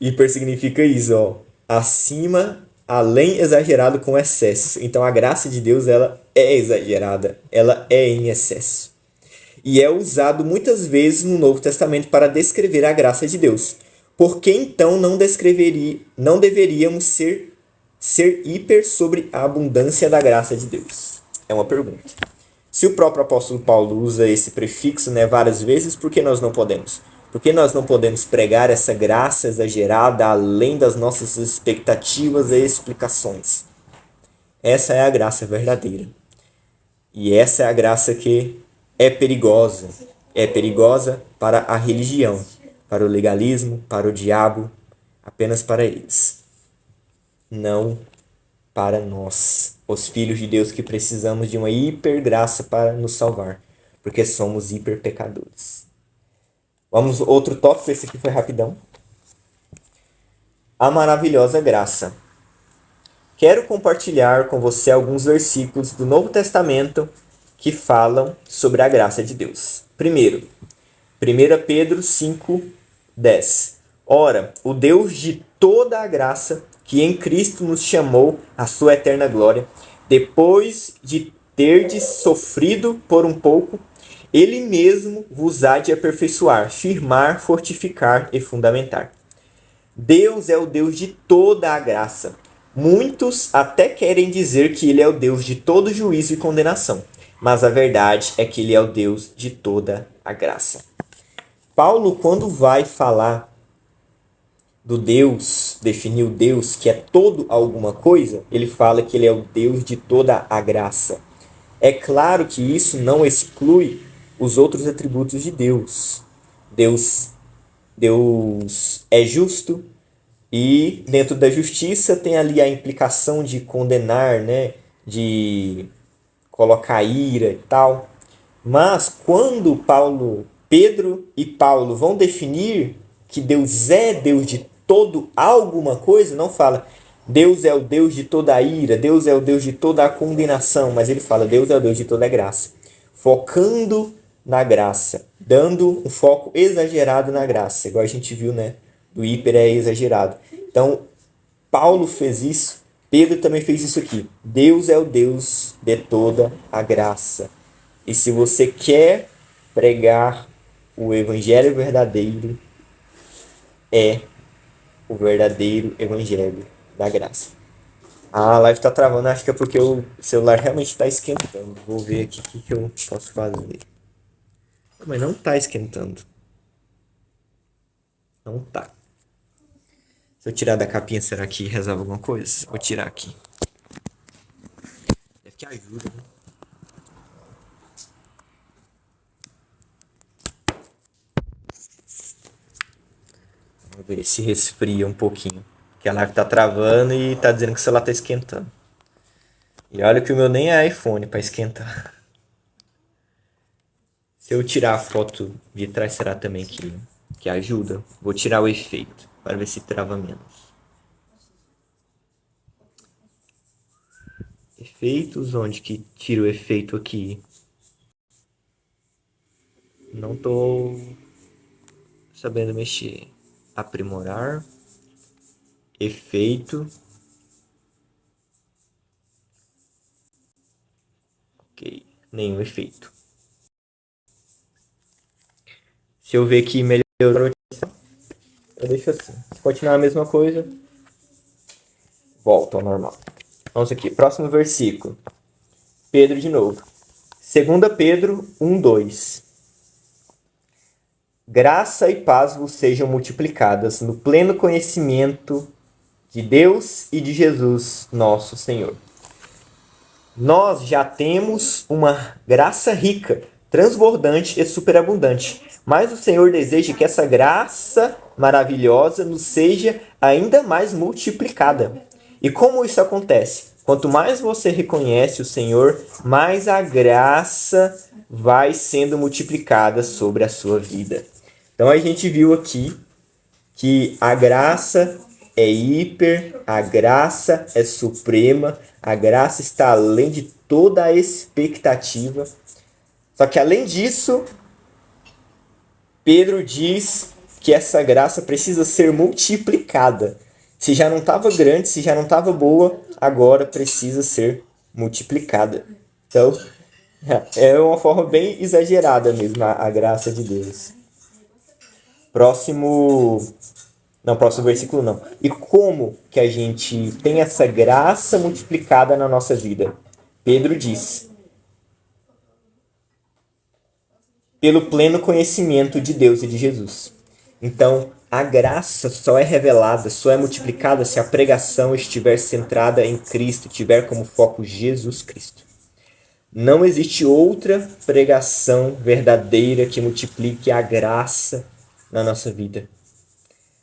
Hiper significa isso, ó, acima, além, exagerado, com excesso. Então a graça de Deus, ela é exagerada, ela é em excesso. E é usado muitas vezes no Novo Testamento para descrever a graça de Deus. Por que então não deveríamos ser hiper sobre a abundância da graça de Deus? É uma pergunta. Se o próprio apóstolo Paulo usa esse prefixo, né, várias vezes, por que nós não podemos? Por que nós não podemos pregar essa graça exagerada além das nossas expectativas e explicações? Essa é a graça verdadeira. E essa é a graça que é perigosa. É perigosa para a religião, para o legalismo, para o diabo, apenas para eles. Não para nós, os filhos de Deus que precisamos de uma hipergraça para nos salvar, porque somos hiperpecadores. Vamos, outro tópico, esse aqui foi rapidão. A maravilhosa graça. Quero compartilhar com você alguns versículos do Novo Testamento que falam sobre a graça de Deus. Primeiro, 1 Pedro 5:10. Ora, o Deus de toda a graça, que em Cristo nos chamou à sua eterna glória, depois de terdes sofrido por um pouco, ele mesmo vos há de aperfeiçoar, firmar, fortificar e fundamentar. Deus é o Deus de toda a graça. Muitos até querem dizer que ele é o Deus de todo juízo e condenação, mas a verdade é que ele é o Deus de toda a graça. Paulo, quando vai falar do Deus, definir o Deus que é todo alguma coisa, ele fala que ele é o Deus de toda a graça. É claro que isso não exclui os outros atributos de Deus. Deus é justo e dentro da justiça tem ali a implicação de condenar, né? De colocar ira e tal. Mas quando Pedro e Paulo vão definir que Deus é Deus de todo alguma coisa, não fala Deus é o Deus de toda a ira, Deus é o Deus de toda a condenação, mas ele fala Deus é o Deus de toda a graça, focando na graça, dando um foco exagerado na graça, igual a gente viu, né? Do hiper é exagerado. Então, Paulo fez isso, Pedro também fez isso aqui. Deus é o Deus de toda a graça. E se você quer pregar o evangelho verdadeiro, é o verdadeiro evangelho da graça. A live tá travando, acho que é porque o celular realmente tá esquentando. Vou ver aqui o que eu posso fazer. Mas não tá esquentando. Não tá. Se eu tirar da capinha, será que resolve alguma coisa? Vou tirar aqui. Deve que ajuda, né? Vamos ver se resfria um pouquinho. Porque a live tá travando e tá dizendo que o celular tá esquentando. E olha que o meu nem é iPhone pra esquentar. Se eu tirar a foto de trás, será também que ajuda? Vou tirar o efeito para ver se trava menos. Efeitos, onde que tira o efeito aqui? Não tô sabendo mexer. Aprimorar. Efeito. Ok, nenhum efeito. Se eu ver que melhorou, eu deixo assim. Se continuar a mesma coisa, volta ao normal. Vamos aqui, próximo versículo. Pedro de novo. 2 Pedro 1:2. Graça e paz vos sejam multiplicadas no pleno conhecimento de Deus e de Jesus, nosso Senhor. Nós já temos uma graça rica, transbordante e superabundante, mas o Senhor deseja que essa graça maravilhosa nos seja ainda mais multiplicada. E como isso acontece? Quanto mais você reconhece o Senhor, mais a graça vai sendo multiplicada sobre a sua vida. Então a gente viu aqui que a graça é hiper, a graça é suprema, a graça está além de toda a expectativa. Só que além disso, Pedro diz que essa graça precisa ser multiplicada. Se já não estava grande, se já não estava boa, agora precisa ser multiplicada. Então, é uma forma bem exagerada mesmo a graça de Deus. Próximo versículo não. E como que a gente tem essa graça multiplicada na nossa vida? Pedro diz: pelo pleno conhecimento de Deus e de Jesus. Então, a graça só é revelada, só é multiplicada se a pregação estiver centrada em Cristo, tiver como foco Jesus Cristo. Não existe outra pregação verdadeira que multiplique a graça na nossa vida.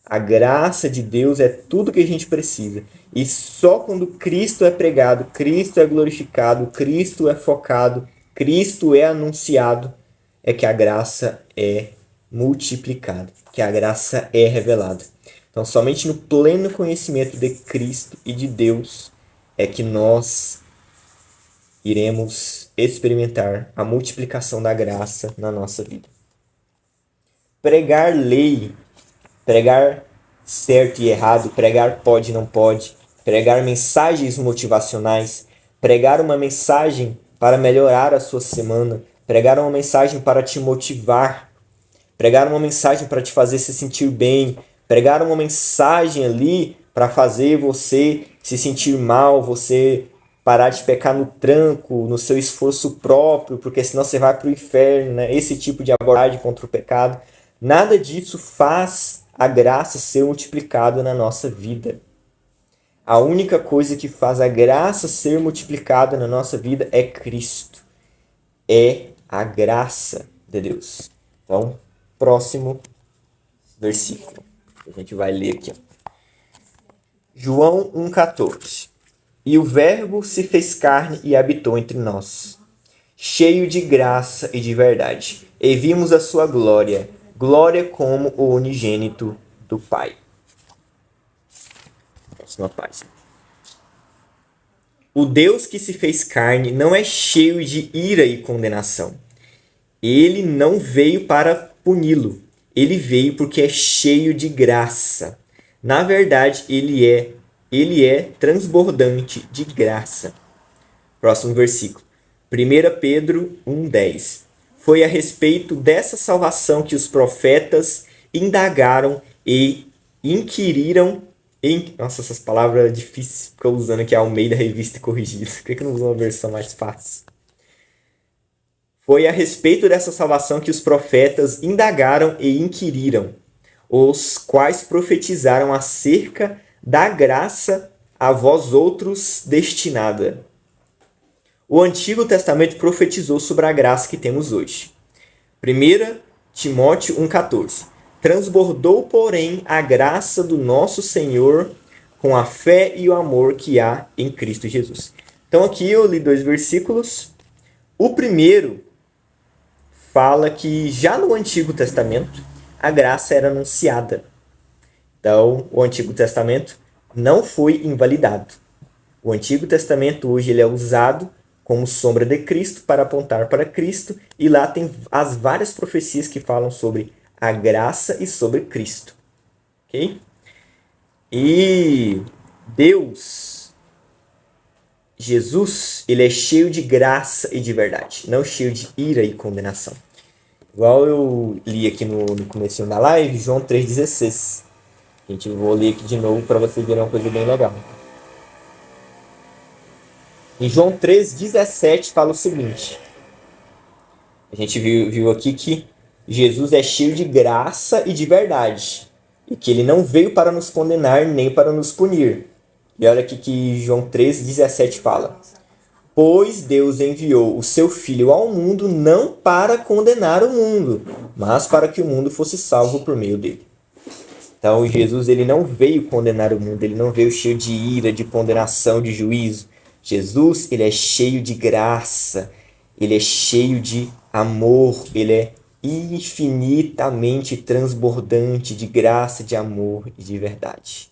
A graça de Deus é tudo que a gente precisa. E só quando Cristo é pregado, Cristo é glorificado, Cristo é focado, Cristo é anunciado, é que a graça é multiplicada, que a graça é revelada. Então, somente no pleno conhecimento de Cristo e de Deus é que nós iremos experimentar a multiplicação da graça na nossa vida. Pregar lei, pregar certo e errado, pregar pode e não pode, pregar mensagens motivacionais, pregar uma mensagem para melhorar a sua semana, pregar uma mensagem para te motivar, pregar uma mensagem para te fazer se sentir bem, pregar uma mensagem ali para fazer você se sentir mal, você parar de pecar no tranco, no seu esforço próprio, porque senão você vai para o inferno, né? Esse tipo de abordagem contra o pecado. Nada disso faz a graça ser multiplicada na nossa vida. A única coisa que faz a graça ser multiplicada na nossa vida é Cristo. É a graça de Deus. Então, próximo versículo. A gente vai ler aqui. João 1,14. E o Verbo se fez carne e habitou entre nós, cheio de graça e de verdade. E vimos a sua glória, glória como o unigênito do Pai. Próxima página. O Deus que se fez carne não é cheio de ira e condenação. Ele não veio para puni-lo. Ele veio porque é cheio de graça. Na verdade, ele é transbordante de graça. Próximo versículo. 1 Pedro 1,10. Foi a respeito dessa salvação que os profetas indagaram e inquiriram. Nossa, essas palavras difíceis. Fico usando aqui a Almeida Revista e Corrigida. Por que eu não uso uma versão mais fácil? Foi a respeito dessa salvação que os profetas indagaram e inquiriram, os quais profetizaram acerca da graça a vós outros destinada. O Antigo Testamento profetizou sobre a graça que temos hoje. 1 Timóteo 1,14. Transbordou, porém, a graça do nosso Senhor com a fé e o amor que há em Cristo Jesus. Então aqui eu li 2 versículos. O primeiro fala que já no Antigo Testamento a graça era anunciada. Então o Antigo Testamento não foi invalidado. O Antigo Testamento hoje ele é usado como sombra de Cristo para apontar para Cristo, e lá tem as várias profecias que falam sobre a graça e sobre Cristo. Ok? E Deus, Jesus, ele é cheio de graça e de verdade, não cheio de ira e condenação. Igual eu li aqui no começo da live, João 3,16. Gente, eu vou ler aqui de novo para vocês verem uma coisa bem legal. Em João 3,17 fala o seguinte. A gente viu aqui que Jesus é cheio de graça e de verdade. E que ele não veio para nos condenar nem para nos punir. E olha aqui que João 3,17 fala. Pois Deus enviou o seu Filho ao mundo não para condenar o mundo, mas para que o mundo fosse salvo por meio dele. Então Jesus ele não veio condenar o mundo, ele não veio cheio de ira, de condenação, de juízo. Jesus ele é cheio de graça, ele é cheio de amor, ele é infinitamente transbordante de graça, de amor e de verdade.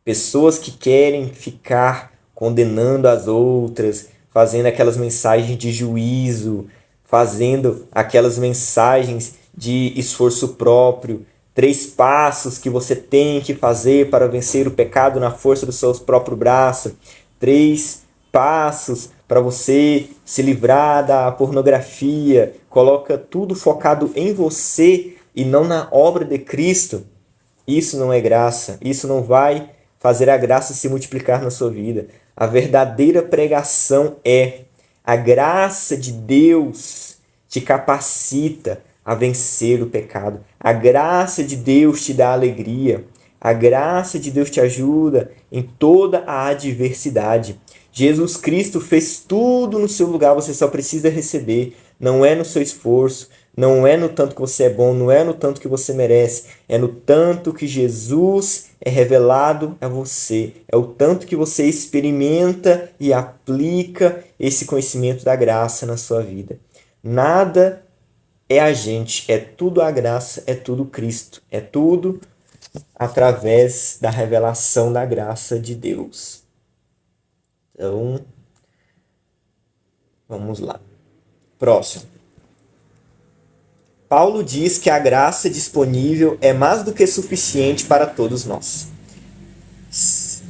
Pessoas que querem ficar condenando as outras, fazendo aquelas mensagens de juízo, fazendo aquelas mensagens de esforço próprio, 3 passos que você tem que fazer para vencer o pecado na força dos seus próprios braços, 3 passos para você se livrar da pornografia, coloca tudo focado em você e não na obra de Cristo. Isso não é graça, isso não vai fazer a graça se multiplicar na sua vida. A verdadeira pregação é a graça de Deus te capacita a vencer o pecado. A graça de Deus te dá alegria. A graça de Deus te ajuda em toda a adversidade. Jesus Cristo fez tudo no seu lugar, você só precisa receber. Não é no seu esforço, não é no tanto que você é bom, não é no tanto que você merece, é no tanto que Jesus é revelado a você. É o tanto que você experimenta e aplica esse conhecimento da graça na sua vida. Nada é a gente, é tudo a graça, é tudo Cristo, é tudo através da revelação da graça de Deus. Então, vamos lá. Próximo. Paulo diz que a graça disponível é mais do que suficiente para todos nós.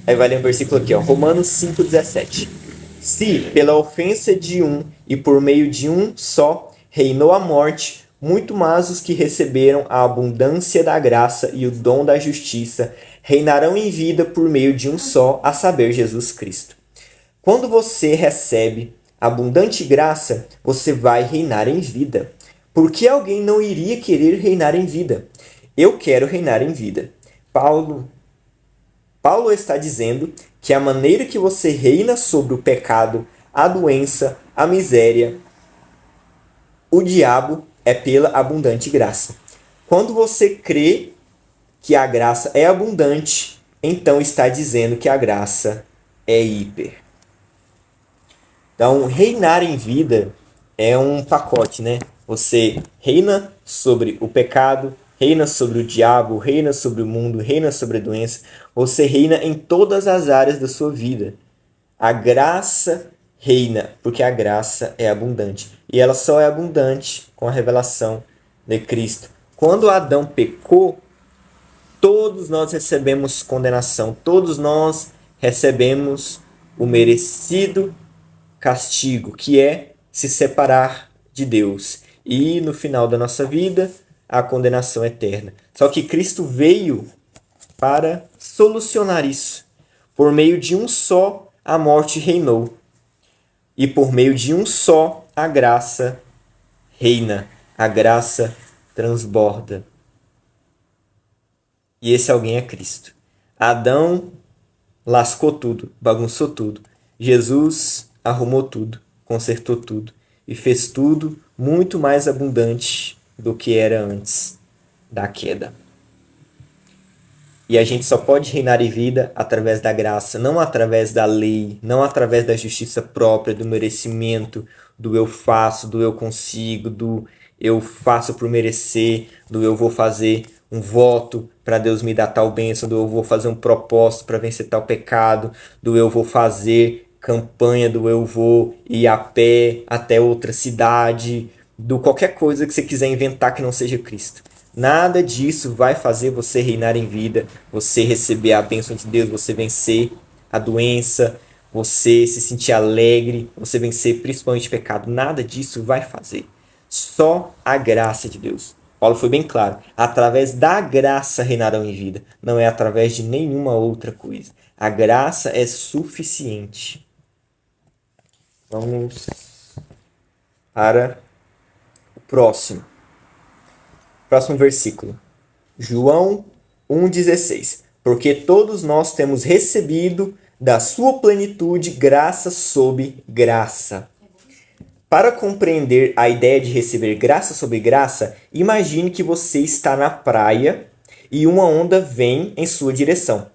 Aí vai ler um versículo aqui, ó, Romanos 5,17. Se, pela ofensa de um e por meio de um só, reinou a morte, muito mais os que receberam a abundância da graça e o dom da justiça reinarão em vida por meio de um só, a saber, Jesus Cristo. Quando você recebe abundante graça, você vai reinar em vida. Por que alguém não iria querer reinar em vida? Eu quero reinar em vida. Paulo está dizendo que a maneira que você reina sobre o pecado, a doença, a miséria, o diabo é pela abundante graça. Quando você crê que a graça é abundante, então está dizendo que a graça é hiper. Então, reinar em vida é um pacote, né? Você reina sobre o pecado, reina sobre o diabo, reina sobre o mundo, reina sobre a doença. Você reina em todas as áreas da sua vida. A graça reina, porque a graça é abundante. E ela só é abundante com a revelação de Cristo. Quando Adão pecou, todos nós recebemos condenação. Todos nós recebemos o merecido castigo, que é se separar de Deus. E no final da nossa vida, a condenação eterna. Só que Cristo veio para solucionar isso. Por meio de um só, a morte reinou. E por meio de um só, a graça reina. A graça transborda. E esse alguém é Cristo. Adão lascou tudo, bagunçou tudo. Jesus arrumou tudo, consertou tudo e fez tudo muito mais abundante do que era antes da queda. E a gente só pode reinar em vida através da graça, não através da lei, não através da justiça própria, do merecimento, do eu faço, do eu consigo, do eu faço por merecer, do eu vou fazer um voto para Deus me dar tal bênção, do eu vou fazer um propósito para vencer tal pecado, do eu vou fazer campanha, do eu vou ir a pé até outra cidade, do qualquer coisa que você quiser inventar que não seja Cristo. Nada disso vai fazer você reinar em vida, você receber a bênção de Deus, você vencer a doença, você se sentir alegre, você vencer principalmente o pecado. Nada disso vai fazer. Só a graça de Deus. Paulo foi bem claro. Através da graça reinarão em vida. Não é através de nenhuma outra coisa. A graça é suficiente. Vamos para o próximo. Próximo versículo. João 1,16. Porque todos nós temos recebido da sua plenitude graça sobre graça. Para compreender a ideia de receber graça sobre graça, imagine que você está na praia e uma onda vem em sua direção.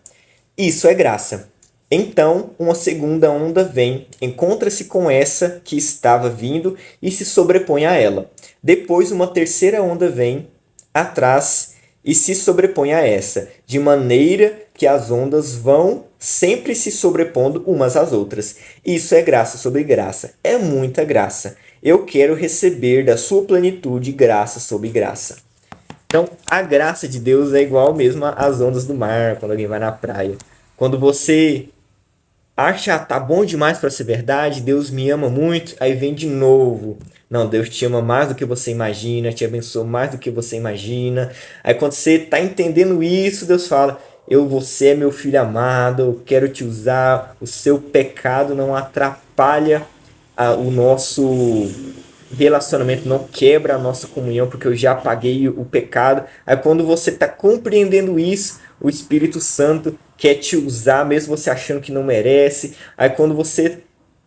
Isso é graça. Então, uma segunda onda vem, encontra-se com essa que estava vindo e se sobrepõe a ela. Depois, uma terceira onda vem atrás e se sobrepõe a essa, de maneira que as ondas vão sempre se sobrepondo umas às outras. Isso é graça sobre graça. É muita graça. Eu quero receber da sua plenitude graça sobre graça. Então, a graça de Deus é igual mesmo às ondas do mar, quando alguém vai na praia. Quando você acha, tá bom demais para ser verdade, Deus me ama muito, aí vem de novo. Não, Deus te ama mais do que você imagina, te abençoa mais do que você imagina. Aí quando você tá entendendo isso, Deus fala: você é meu filho amado, eu quero te usar, o seu pecado não atrapalha o nosso relacionamento, não quebra a nossa comunhão, porque eu já paguei o pecado. Aí quando você está compreendendo isso, o Espírito Santo quer te usar, mesmo você achando que não merece. Aí quando você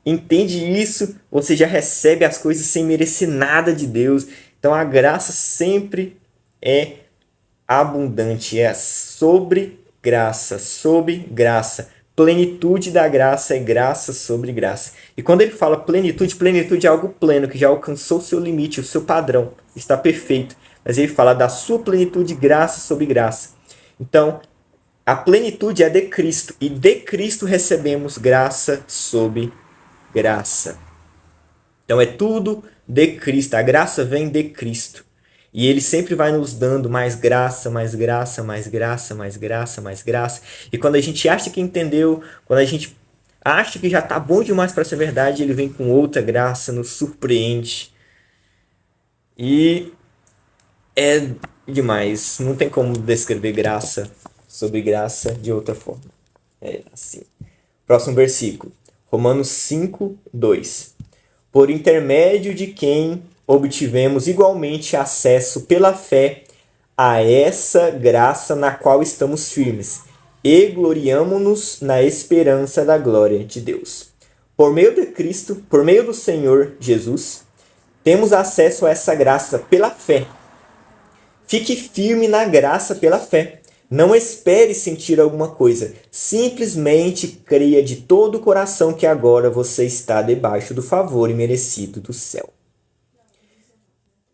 entende isso, você já recebe as coisas sem merecer nada de Deus. Então a graça sempre é abundante, é sobre graça, sobre graça. Plenitude da graça é graça sobre graça. E quando ele fala plenitude, plenitude é algo pleno, que já alcançou o seu limite, o seu padrão, está perfeito. Mas ele fala da sua plenitude, graça sobre graça. Então, a plenitude é de Cristo, e de Cristo recebemos graça sobre graça. Então é tudo de Cristo, a graça vem de Cristo. E ele sempre vai nos dando mais graça, mais graça, mais graça, mais graça, mais graça. E quando a gente acha que entendeu, quando a gente acha que já está bom demais para ser verdade, ele vem com outra graça, nos surpreende. E é demais. Não tem como descrever graça sobre graça de outra forma. É assim. Próximo versículo. Romanos 5, 2. Por intermédio de quem obtivemos igualmente acesso pela fé a essa graça na qual estamos firmes e gloriamo-nos na esperança da glória de Deus. Por meio de Cristo, por meio do Senhor Jesus, temos acesso a essa graça pela fé. Fique firme na graça pela fé. Não espere sentir alguma coisa. Simplesmente creia de todo o coração que agora você está debaixo do favor imerecido do céu.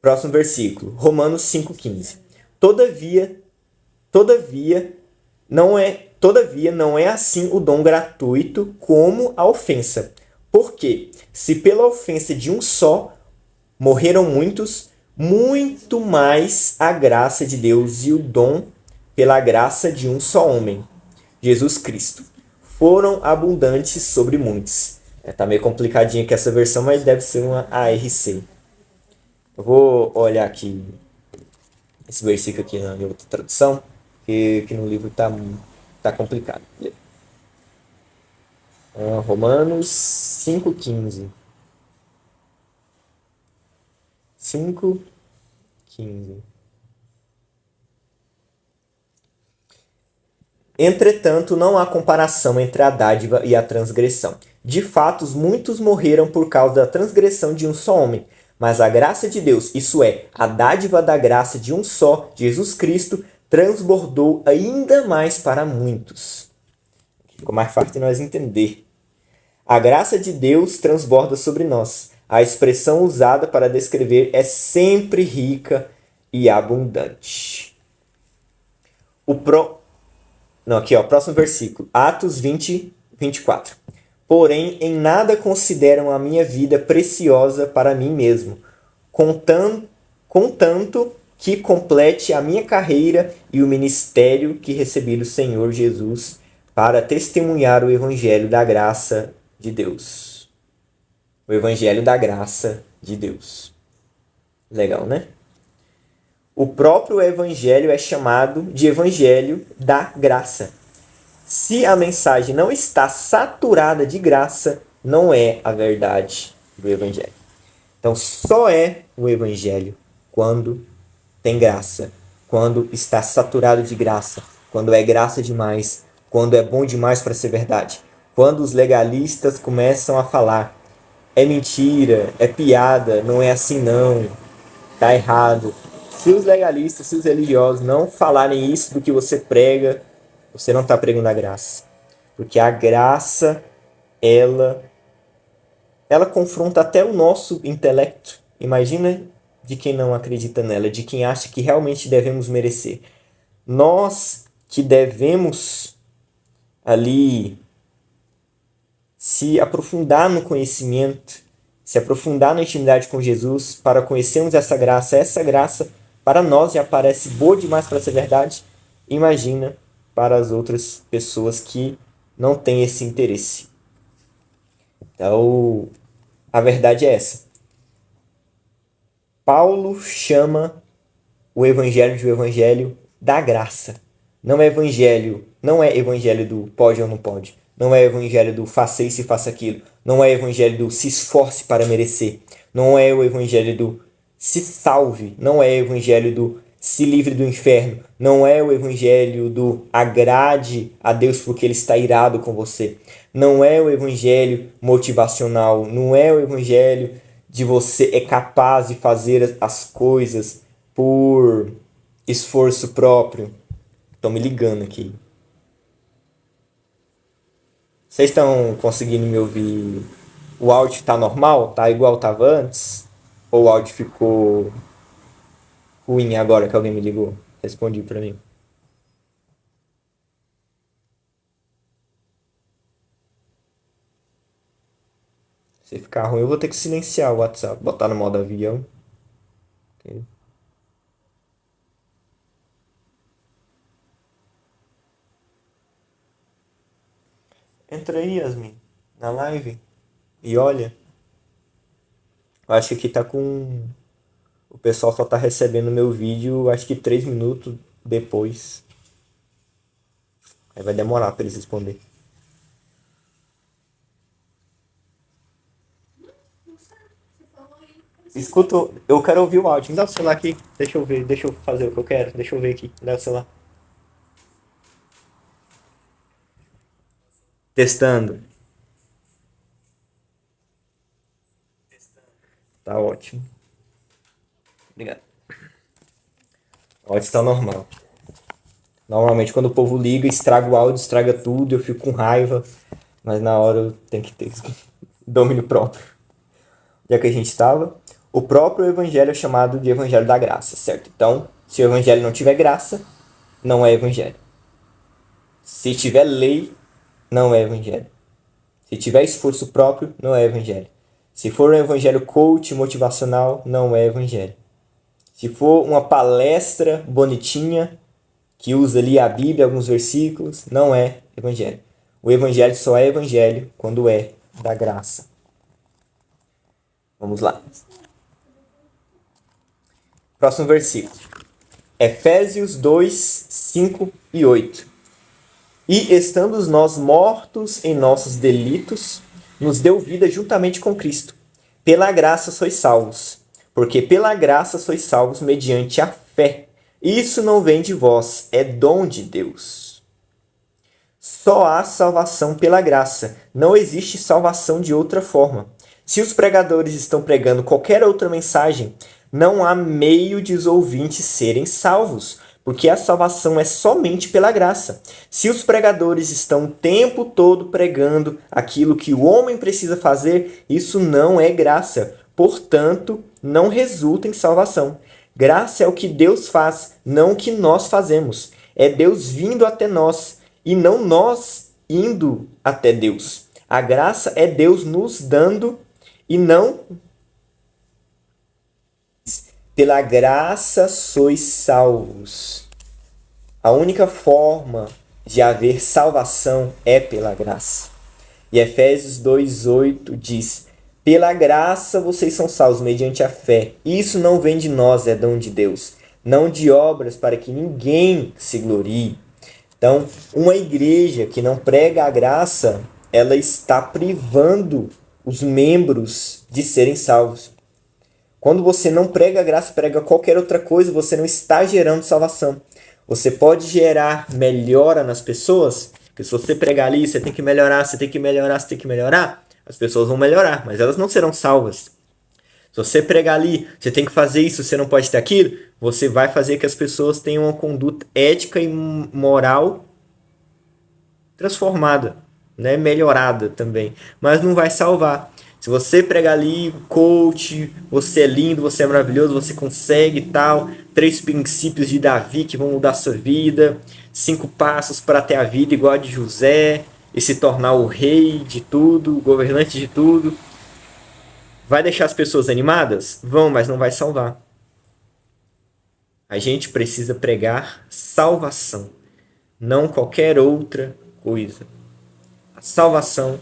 Próximo versículo, Romanos 5,15. Todavia não é assim o dom gratuito como a ofensa. Porque se pela ofensa de um só morreram muitos, muito mais a graça de Deus e o dom pela graça de um só homem, Jesus Cristo, foram abundantes sobre muitos. Tá meio complicadinha aqui essa versão, mas deve ser uma ARC. Eu vou olhar aqui esse versículo aqui na outra tradução. que no livro tá complicado. Romanos 5,15. 5,15. Entretanto, não há comparação entre a dádiva e a transgressão. De fato, muitos morreram por causa da transgressão de um só homem. Mas a graça de Deus, isso é, a dádiva da graça de um só, Jesus Cristo, transbordou ainda mais para muitos. Ficou mais fácil de nós entender. A graça de Deus transborda sobre nós. A expressão usada para descrever é sempre rica e abundante. Próximo versículo. Atos 20, 24. Porém, em nada consideram a minha vida preciosa para mim mesmo, contanto que complete a minha carreira e o ministério que recebi do Senhor Jesus para testemunhar o evangelho da graça de Deus. O evangelho da graça de Deus. Legal, né? O próprio evangelho é chamado de evangelho da graça. Se a mensagem não está saturada de graça, não é a verdade do evangelho. Então, só é o evangelho quando tem graça, quando está saturado de graça, quando é graça demais, quando é bom demais para ser verdade. Quando os legalistas começam a falar, é mentira, é piada, não é assim não, tá errado. Se os legalistas, se os religiosos não falarem isso do que você prega, você não está pregando a graça. Porque a graça, ela confronta até o nosso intelecto. Imagina de quem não acredita nela, de quem acha que realmente devemos merecer. Nós que devemos ali se aprofundar no conhecimento, se aprofundar na intimidade com Jesus para conhecermos essa graça para nós já parece boa demais para ser verdade. Imagina para as outras pessoas que não têm esse interesse. Então, a verdade é essa. Paulo chama o evangelho de o evangelho da graça. Não é evangelho do pode ou não pode. Não é evangelho do faça isso e faça aquilo. Não é evangelho do se esforce para merecer. Não é o evangelho do se salve. Não é o evangelho do se livre do inferno. Não é o evangelho do agrade a Deus porque Ele está irado com você. Não é o evangelho motivacional. Não é o evangelho de você é capaz de fazer as coisas por esforço próprio. Estão me ligando aqui. Vocês estão conseguindo me ouvir? O áudio está normal? Tá igual estava antes? Ou o áudio ficou ruim agora que alguém me ligou? Responde para mim. Se ficar ruim, eu vou ter que silenciar o WhatsApp, botar no modo avião. Okay. Entra aí, Yasmin, na live e olha. Eu acho que aqui tá com... O pessoal só tá recebendo meu vídeo, acho que 3 minutos depois. Aí vai demorar pra eles responder. Escuta, eu quero ouvir o áudio. Me dá o celular aqui. Deixa eu ver, deixa eu fazer o que eu quero. Deixa eu ver aqui. Me dá o celular. Testando. Tá ótimo. Obrigado. O áudio está normal. Normalmente quando o povo liga, estraga o áudio, estraga tudo, eu fico com raiva. Mas na hora eu tenho que ter domínio próprio. Já que a gente estava, o próprio evangelho é chamado de evangelho da graça, certo? Então, se o evangelho não tiver graça, não é evangelho. Se tiver lei, não é evangelho. Se tiver esforço próprio, não é evangelho. Se for um evangelho coach, motivacional, não é evangelho. Se for uma palestra bonitinha, que usa ali a Bíblia, alguns versículos, não é evangelho. O evangelho só é evangelho quando é da graça. Vamos lá. Próximo versículo. Efésios 2, 5 e 8. E estando nós mortos em nossos delitos, nos deu vida juntamente com Cristo. Pela graça sois salvos, porque pela graça sois salvos mediante a fé. Isso não vem de vós, é dom de Deus. Só há salvação pela graça, não existe salvação de outra forma. Se os pregadores estão pregando qualquer outra mensagem, não há meio de os ouvintes serem salvos, porque a salvação é somente pela graça. Se os pregadores estão o tempo todo pregando aquilo que o homem precisa fazer, isso não é graça. Portanto, não resulta em salvação. Graça é o que Deus faz, não o que nós fazemos. É Deus vindo até nós e não nós indo até Deus. A graça é Deus nos dando e não... Pela graça sois salvos. A única forma de haver salvação é pela graça. E Efésios 2:8 diz: pela graça vocês são salvos mediante a fé. Isso não vem de nós, é dom de Deus, não de obras para que ninguém se glorie. Então, uma igreja que não prega a graça, ela está privando os membros de serem salvos. Quando você não prega a graça, prega qualquer outra coisa, você não está gerando salvação. Você pode gerar melhora nas pessoas, porque se você pregar ali, você tem que melhorar, você tem que melhorar, você tem que melhorar, as pessoas vão melhorar, mas elas não serão salvas. Se você pregar ali, você tem que fazer isso, você não pode ter aquilo, você vai fazer que as pessoas tenham uma conduta ética e moral transformada, né? Melhorada também, mas não vai salvar. Se você pregar ali, coach, você é lindo, você é maravilhoso, você consegue e tal, 3 princípios de Davi que vão mudar a sua vida, 5 passos para ter a vida igual a de José e se tornar o rei de tudo, o governante de tudo. Vai deixar as pessoas animadas? Vão, mas não vai salvar. A gente precisa pregar salvação, não qualquer outra coisa. A salvação,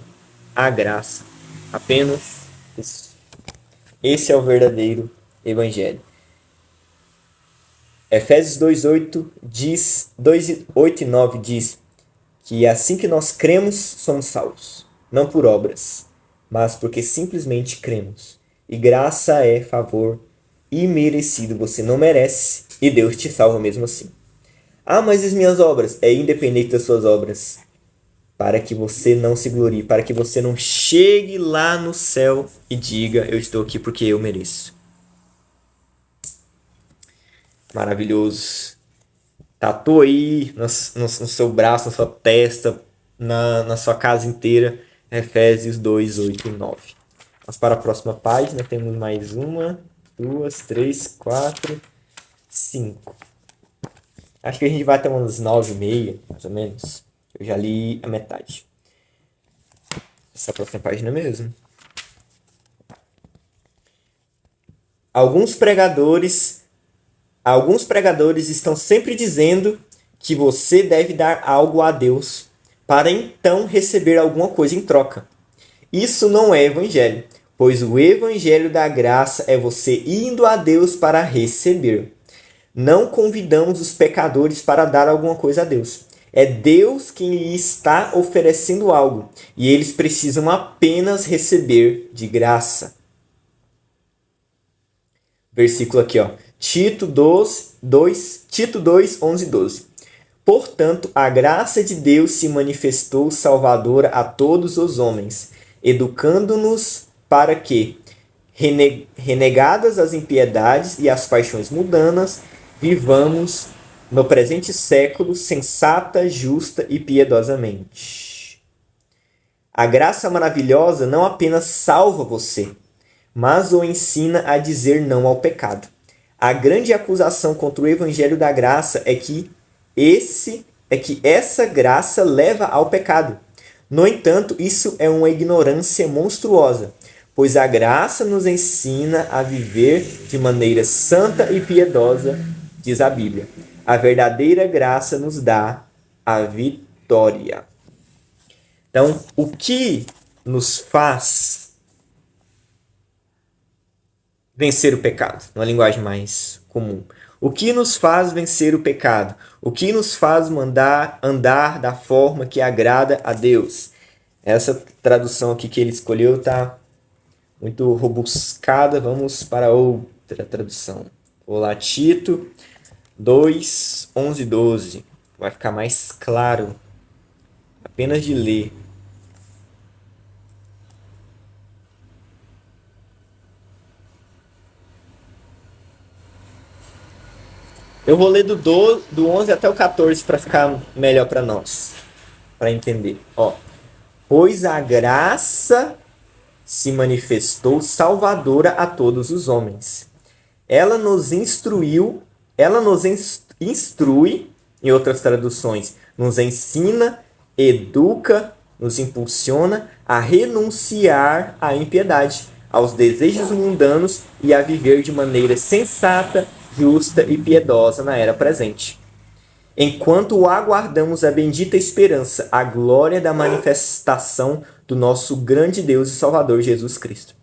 a graça. Apenas isso. Esse é o verdadeiro evangelho. Efésios 2:8 e 9 diz que assim que nós cremos, somos salvos. Não por obras, mas porque simplesmente cremos. E graça é favor imerecido. Você não merece e Deus te salva mesmo assim. Ah, mas as minhas obras? É independente das suas obras. Para que você não se glorie, para que você não chegue lá no céu e diga, eu estou aqui porque eu mereço. Maravilhoso. Tatua aí no seu braço, na sua testa, na sua casa inteira, Efésios 2, 8 e 9. Vamos para a próxima página, temos mais 1, 2, 3, 4, 5. Acho que a gente vai até umas 9:30, mais ou menos. Eu já li a metade. Essa próxima página mesmo. Alguns pregadores estão sempre dizendo que você deve dar algo a Deus para então receber alguma coisa em troca. Isso não é evangelho, pois o evangelho da graça é você indo a Deus para receber. Não convidamos os pecadores para dar alguma coisa a Deus. É Deus quem lhe está oferecendo algo e eles precisam apenas receber de graça. Versículo aqui, ó. Tito 2, 11 e 12. Portanto, a graça de Deus se manifestou salvadora a todos os homens, educando-nos para que, renegadas as impiedades e as paixões mundanas, vivamos no presente século sensata, justa e piedosamente. A graça maravilhosa não apenas salva você, mas o ensina a dizer não ao pecado. A grande acusação contra o evangelho da graça é que essa graça leva ao pecado. No entanto, isso é uma ignorância monstruosa, pois a graça nos ensina a viver de maneira santa e piedosa, diz a Bíblia. A verdadeira graça nos dá a vitória. Então, o que nos faz vencer o pecado? Numa linguagem mais comum. O que nos faz vencer o pecado? O que nos faz andar da forma que agrada a Deus? Essa tradução aqui que ele escolheu está muito robuscada. Vamos para outra tradução. Vou lá, Tito 2, 11 e 12. Vai ficar mais claro apenas de ler. Eu vou ler do 11 até o 14 para ficar melhor para nós, para entender. Ó, pois a graça se manifestou salvadora a todos os homens. Ela nos instrui, em outras traduções, nos ensina, educa, nos impulsiona a renunciar à impiedade, aos desejos mundanos e a viver de maneira sensata, justa e piedosa na era presente. Enquanto aguardamos a bendita esperança, a glória da manifestação do nosso grande Deus e Salvador Jesus Cristo.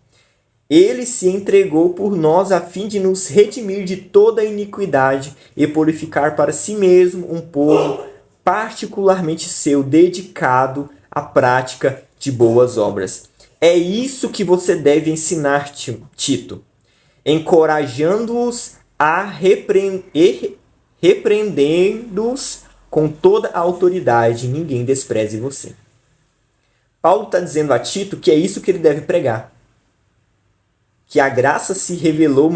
Ele se entregou por nós a fim de nos redimir de toda a iniquidade e purificar para si mesmo um povo particularmente seu, dedicado à prática de boas obras. É isso que você deve ensinar, Tito, encorajando-os a repreendendo-os com toda a autoridade. Ninguém despreze você. Paulo está dizendo a Tito que é isso que ele deve pregar. Que a graça se revelou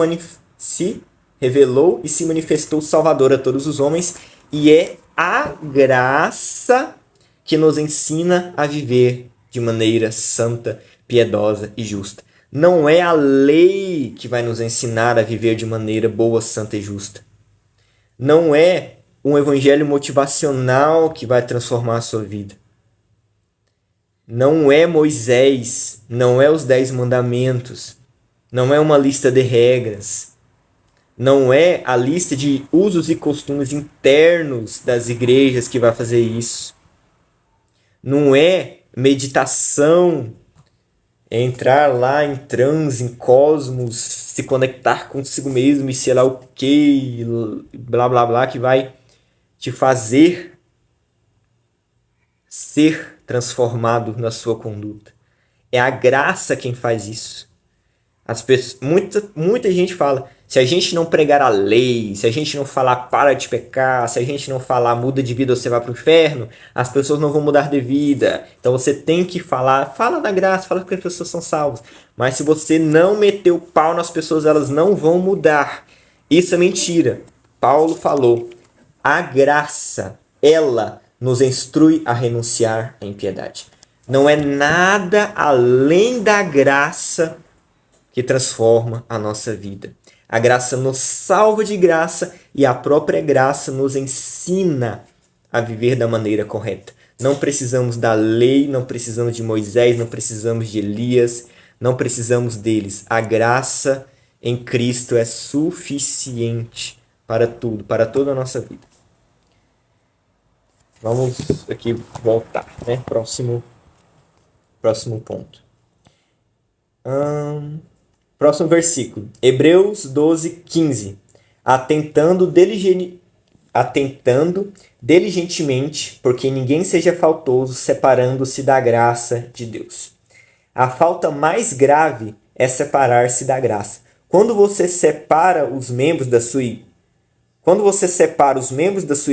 e se manifestou salvadora a todos os homens, e é a graça que nos ensina a viver de maneira santa, piedosa e justa. Não é a lei que vai nos ensinar a viver de maneira boa, santa e justa. Não é um evangelho motivacional que vai transformar a sua vida. Não é Moisés, não é os 10 mandamentos, não é uma lista de regras, não é a lista de usos e costumes internos das igrejas que vai fazer isso. Não é meditação, entrar lá em transe, em cosmos, se conectar consigo mesmo e sei lá o que, blá blá blá, que vai te fazer ser transformado na sua conduta. É a graça quem faz isso. Muita gente fala, se a gente não pregar a lei, se a gente não falar para de pecar, se a gente não falar muda de vida ou você vai para o inferno, as pessoas não vão mudar de vida. Então você tem que fala da graça, fala que as pessoas são salvas. Mas se você não meter o pau nas pessoas, elas não vão mudar. Isso é mentira. Paulo falou, a graça, ela nos instrui a renunciar à impiedade. Não é nada além da graça que transforma a nossa vida. A graça nos salva de graça e a própria graça nos ensina a viver da maneira correta. Não precisamos da lei, não precisamos de Moisés, não precisamos de Elias, não precisamos deles. A graça em Cristo é suficiente para tudo, para toda a nossa vida. Vamos aqui voltar, né? Próximo ponto. Próximo versículo. Hebreus 12, 15. Atentando diligentemente, porque ninguém seja faltoso, separando-se da graça de Deus. A falta mais grave é separar-se da graça. Quando você separa os membros da sua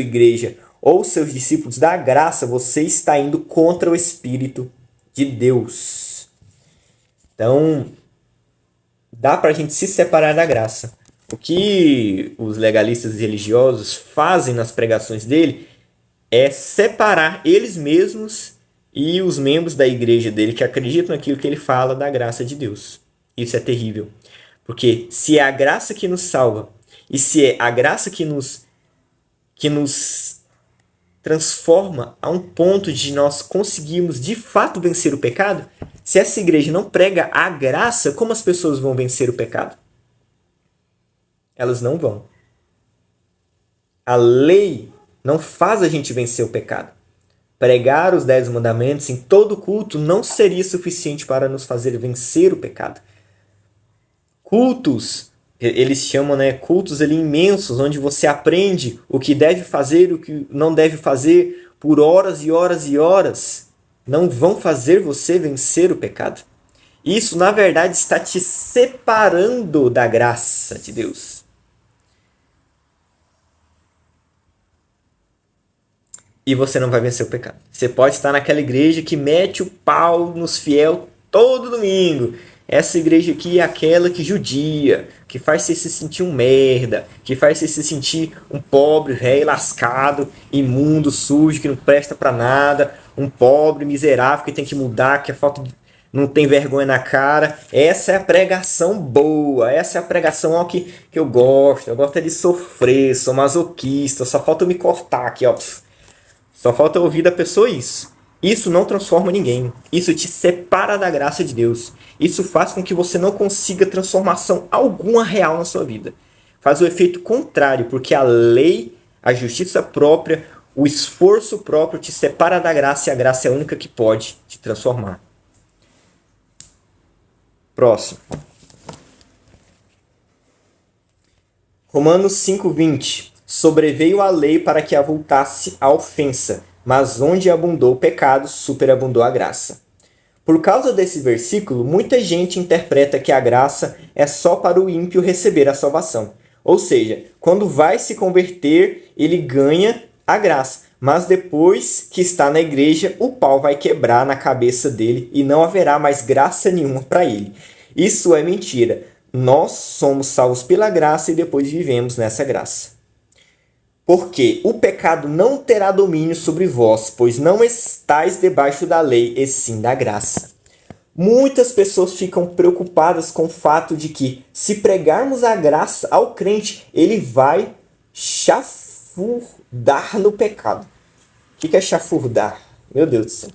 igreja ou seus discípulos da graça, você está indo contra o Espírito de Deus. Então, dá para a gente se separar da graça. O que os legalistas religiosos fazem nas pregações dele é separar eles mesmos e os membros da igreja dele que acreditam naquilo que ele fala da graça de Deus. Isso é terrível. Porque se é a graça que nos salva e se é a graça que nos transforma a um ponto de nós conseguirmos de fato vencer o pecado, se essa igreja não prega a graça, como as pessoas vão vencer o pecado? Elas não vão. A lei não faz a gente vencer o pecado. Pregar os 10 mandamentos em todo culto não seria suficiente para nos fazer vencer o pecado. Cultos eles chamam, né, cultos ali imensos, onde você aprende o que deve fazer, o que não deve fazer por horas e horas e horas, não vão fazer você vencer o pecado. Isso, na verdade, está te separando da graça de Deus. E você não vai vencer o pecado. Você pode estar naquela igreja que mete o pau nos fiel todo domingo. Essa igreja aqui é aquela que judia, que faz você se sentir um merda, que faz você se sentir um pobre, velho, lascado, imundo, sujo, que não presta pra nada, um pobre, miserável, que tem que mudar, que é falta de... não tem vergonha na cara. Essa é a pregação boa, essa é a pregação ó, que eu gosto. Eu gosto de sofrer, sou masoquista, só falta eu me cortar aqui, ó. Só falta ouvir da pessoa isso. Isso não transforma ninguém. Isso te separa da graça de Deus. Isso faz com que você não consiga transformação alguma real na sua vida. Faz o efeito contrário, porque a lei, a justiça própria, o esforço próprio te separa da graça e a graça é a única que pode te transformar. Próximo. Romanos 5:20. Sobreveio a lei para que avultasse a ofensa, mas onde abundou o pecado, superabundou a graça. Por causa desse versículo, muita gente interpreta que a graça é só para o ímpio receber a salvação. Ou seja, quando vai se converter, ele ganha a graça. Mas depois que está na igreja, o pau vai quebrar na cabeça dele e não haverá mais graça nenhuma para ele. Isso é mentira. Nós somos salvos pela graça e depois vivemos nessa graça. Porque o pecado não terá domínio sobre vós, pois não estáis debaixo da lei, e sim da graça. Muitas pessoas ficam preocupadas com o fato de que, se pregarmos a graça ao crente, ele vai chafurdar no pecado. O que é chafurdar? Meu Deus do céu.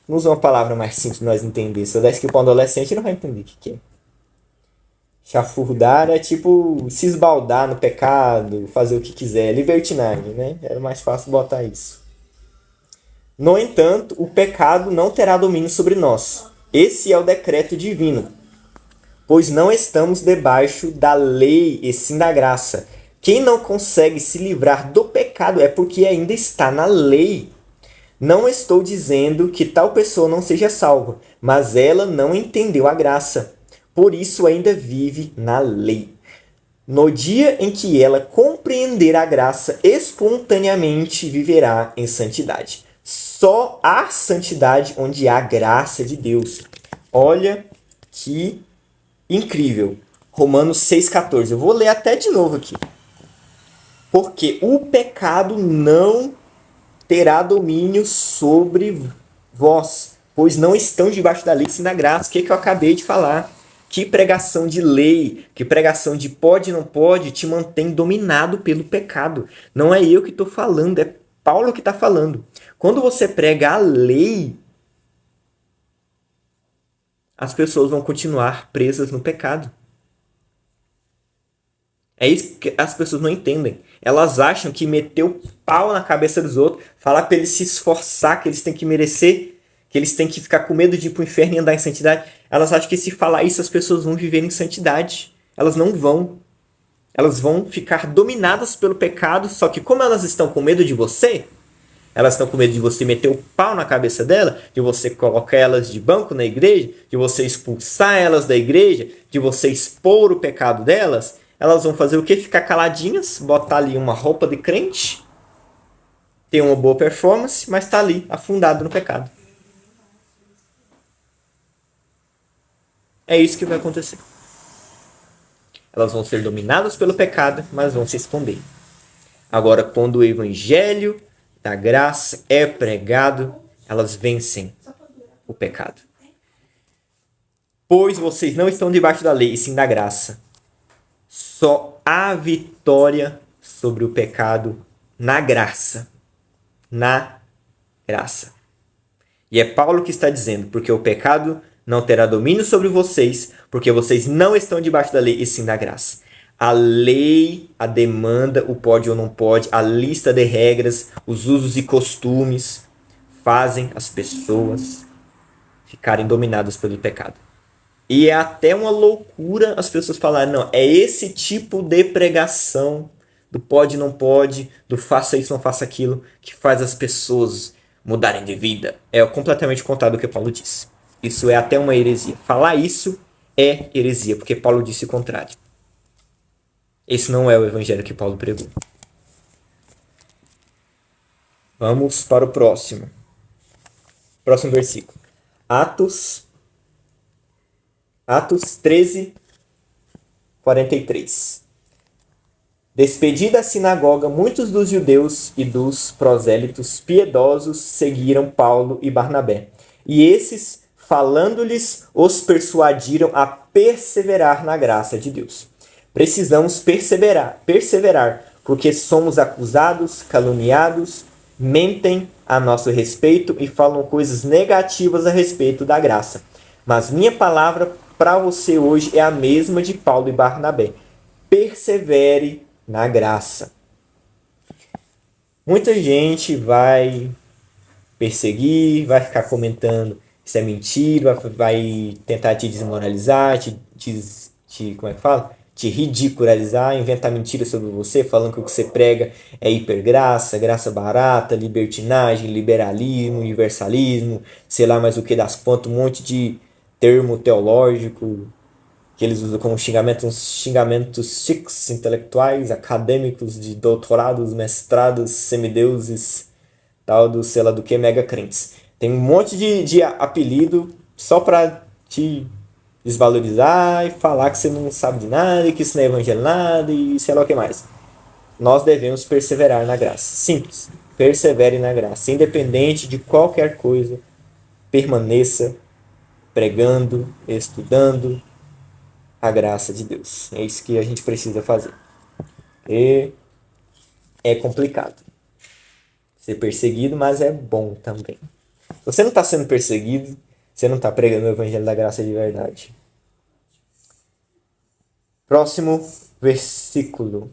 Não usa uma palavra mais simples para nós entender. Se eu desse aqui para um adolescente, ele não vai entender o que é. Chafurdar é tipo se esbaldar no pecado, fazer o que quiser, libertinagem, né? Era mais fácil botar isso. No entanto, o pecado não terá domínio sobre nós. Esse é o decreto divino, pois não estamos debaixo da lei e sim da graça. Quem não consegue se livrar do pecado é porque ainda está na lei. Não estou dizendo que tal pessoa não seja salva, mas ela não entendeu a graça. Por isso ainda vive na lei. No dia em que ela compreender a graça, espontaneamente viverá em santidade. Só há santidade onde há graça de Deus. Olha que incrível. Romanos 6,14. Eu vou ler até de novo aqui. Porque o pecado não terá domínio sobre vós, pois não estão debaixo da lei, sim da graça. O que eu acabei de falar? Que pregação de lei, que pregação de pode e não pode te mantém dominado pelo pecado. Não é eu que estou falando, é Paulo que está falando. Quando você prega a lei, as pessoas vão continuar presas no pecado. É isso que as pessoas não entendem. Elas acham que meter o pau na cabeça dos outros, falar para eles se esforçar, que eles têm que merecer, que eles têm que ficar com medo de ir para o inferno e andar em santidade. Elas acham que se falar isso as pessoas vão viver em santidade. Elas não vão. Elas vão ficar dominadas pelo pecado, só que como elas estão com medo de você, elas estão com medo de você meter o pau na cabeça dela, de você colocar elas de banco na igreja, de você expulsar elas da igreja, de você expor o pecado delas, elas vão fazer o quê? Ficar caladinhas, botar ali uma roupa de crente, ter uma boa performance, mas está ali, afundado no pecado. É isso que vai acontecer. Elas vão ser dominadas pelo pecado, mas vão se esconder. Agora, quando o evangelho da graça é pregado, elas vencem o pecado. Pois vocês não estão debaixo da lei, e sim da graça. Só há vitória sobre o pecado na graça. Na graça. E é Paulo que está dizendo, porque o pecado não terá domínio sobre vocês, porque vocês não estão debaixo da lei, e sim da graça. A lei, a demanda, o pode ou não pode, a lista de regras, os usos e costumes fazem as pessoas ficarem dominadas pelo pecado. E é até uma loucura as pessoas falarem, não, é esse tipo de pregação do pode, não pode, do faça isso, não faça aquilo, que faz as pessoas mudarem de vida. É completamente contrário do que Paulo disse. Isso é até uma heresia. Falar isso é heresia, porque Paulo disse o contrário. Esse não é o evangelho que Paulo pregou. Vamos para o próximo. Próximo versículo. Atos 13, 43. Despedida a sinagoga, muitos dos judeus e dos prosélitos piedosos seguiram Paulo e Barnabé. E esses, falando-lhes, os persuadiram a perseverar na graça de Deus. Precisamos perseverar, porque somos acusados, caluniados, mentem a nosso respeito e falam coisas negativas a respeito da graça. Mas minha palavra para você hoje é a mesma de Paulo e Barnabé. Persevere na graça. Muita gente vai perseguir, vai ficar comentando isso é mentira, vai tentar te desmoralizar, como é que fala? Te ridicularizar, inventar mentiras sobre você, falando que o que você prega é hipergraça, graça barata, libertinagem, liberalismo, universalismo, sei lá mais o que das quantas, um monte de termo teológico que eles usam como xingamento, uns xingamentos chiques, intelectuais, acadêmicos, de doutorados, mestrados, semideuses, tal, do sei lá do que, mega crentes. Tem um monte de apelido só pra te desvalorizar e falar que você não sabe de nada, e que isso não é evangelho nada, e sei lá o que mais. Nós devemos perseverar na graça. Simples. Persevere na graça. Independente de qualquer coisa, permaneça pregando, estudando a graça de Deus. É isso que a gente precisa fazer. E é complicado ser perseguido, mas é bom também. Se você não está sendo perseguido, você não está pregando o evangelho da graça de verdade. Próximo versículo.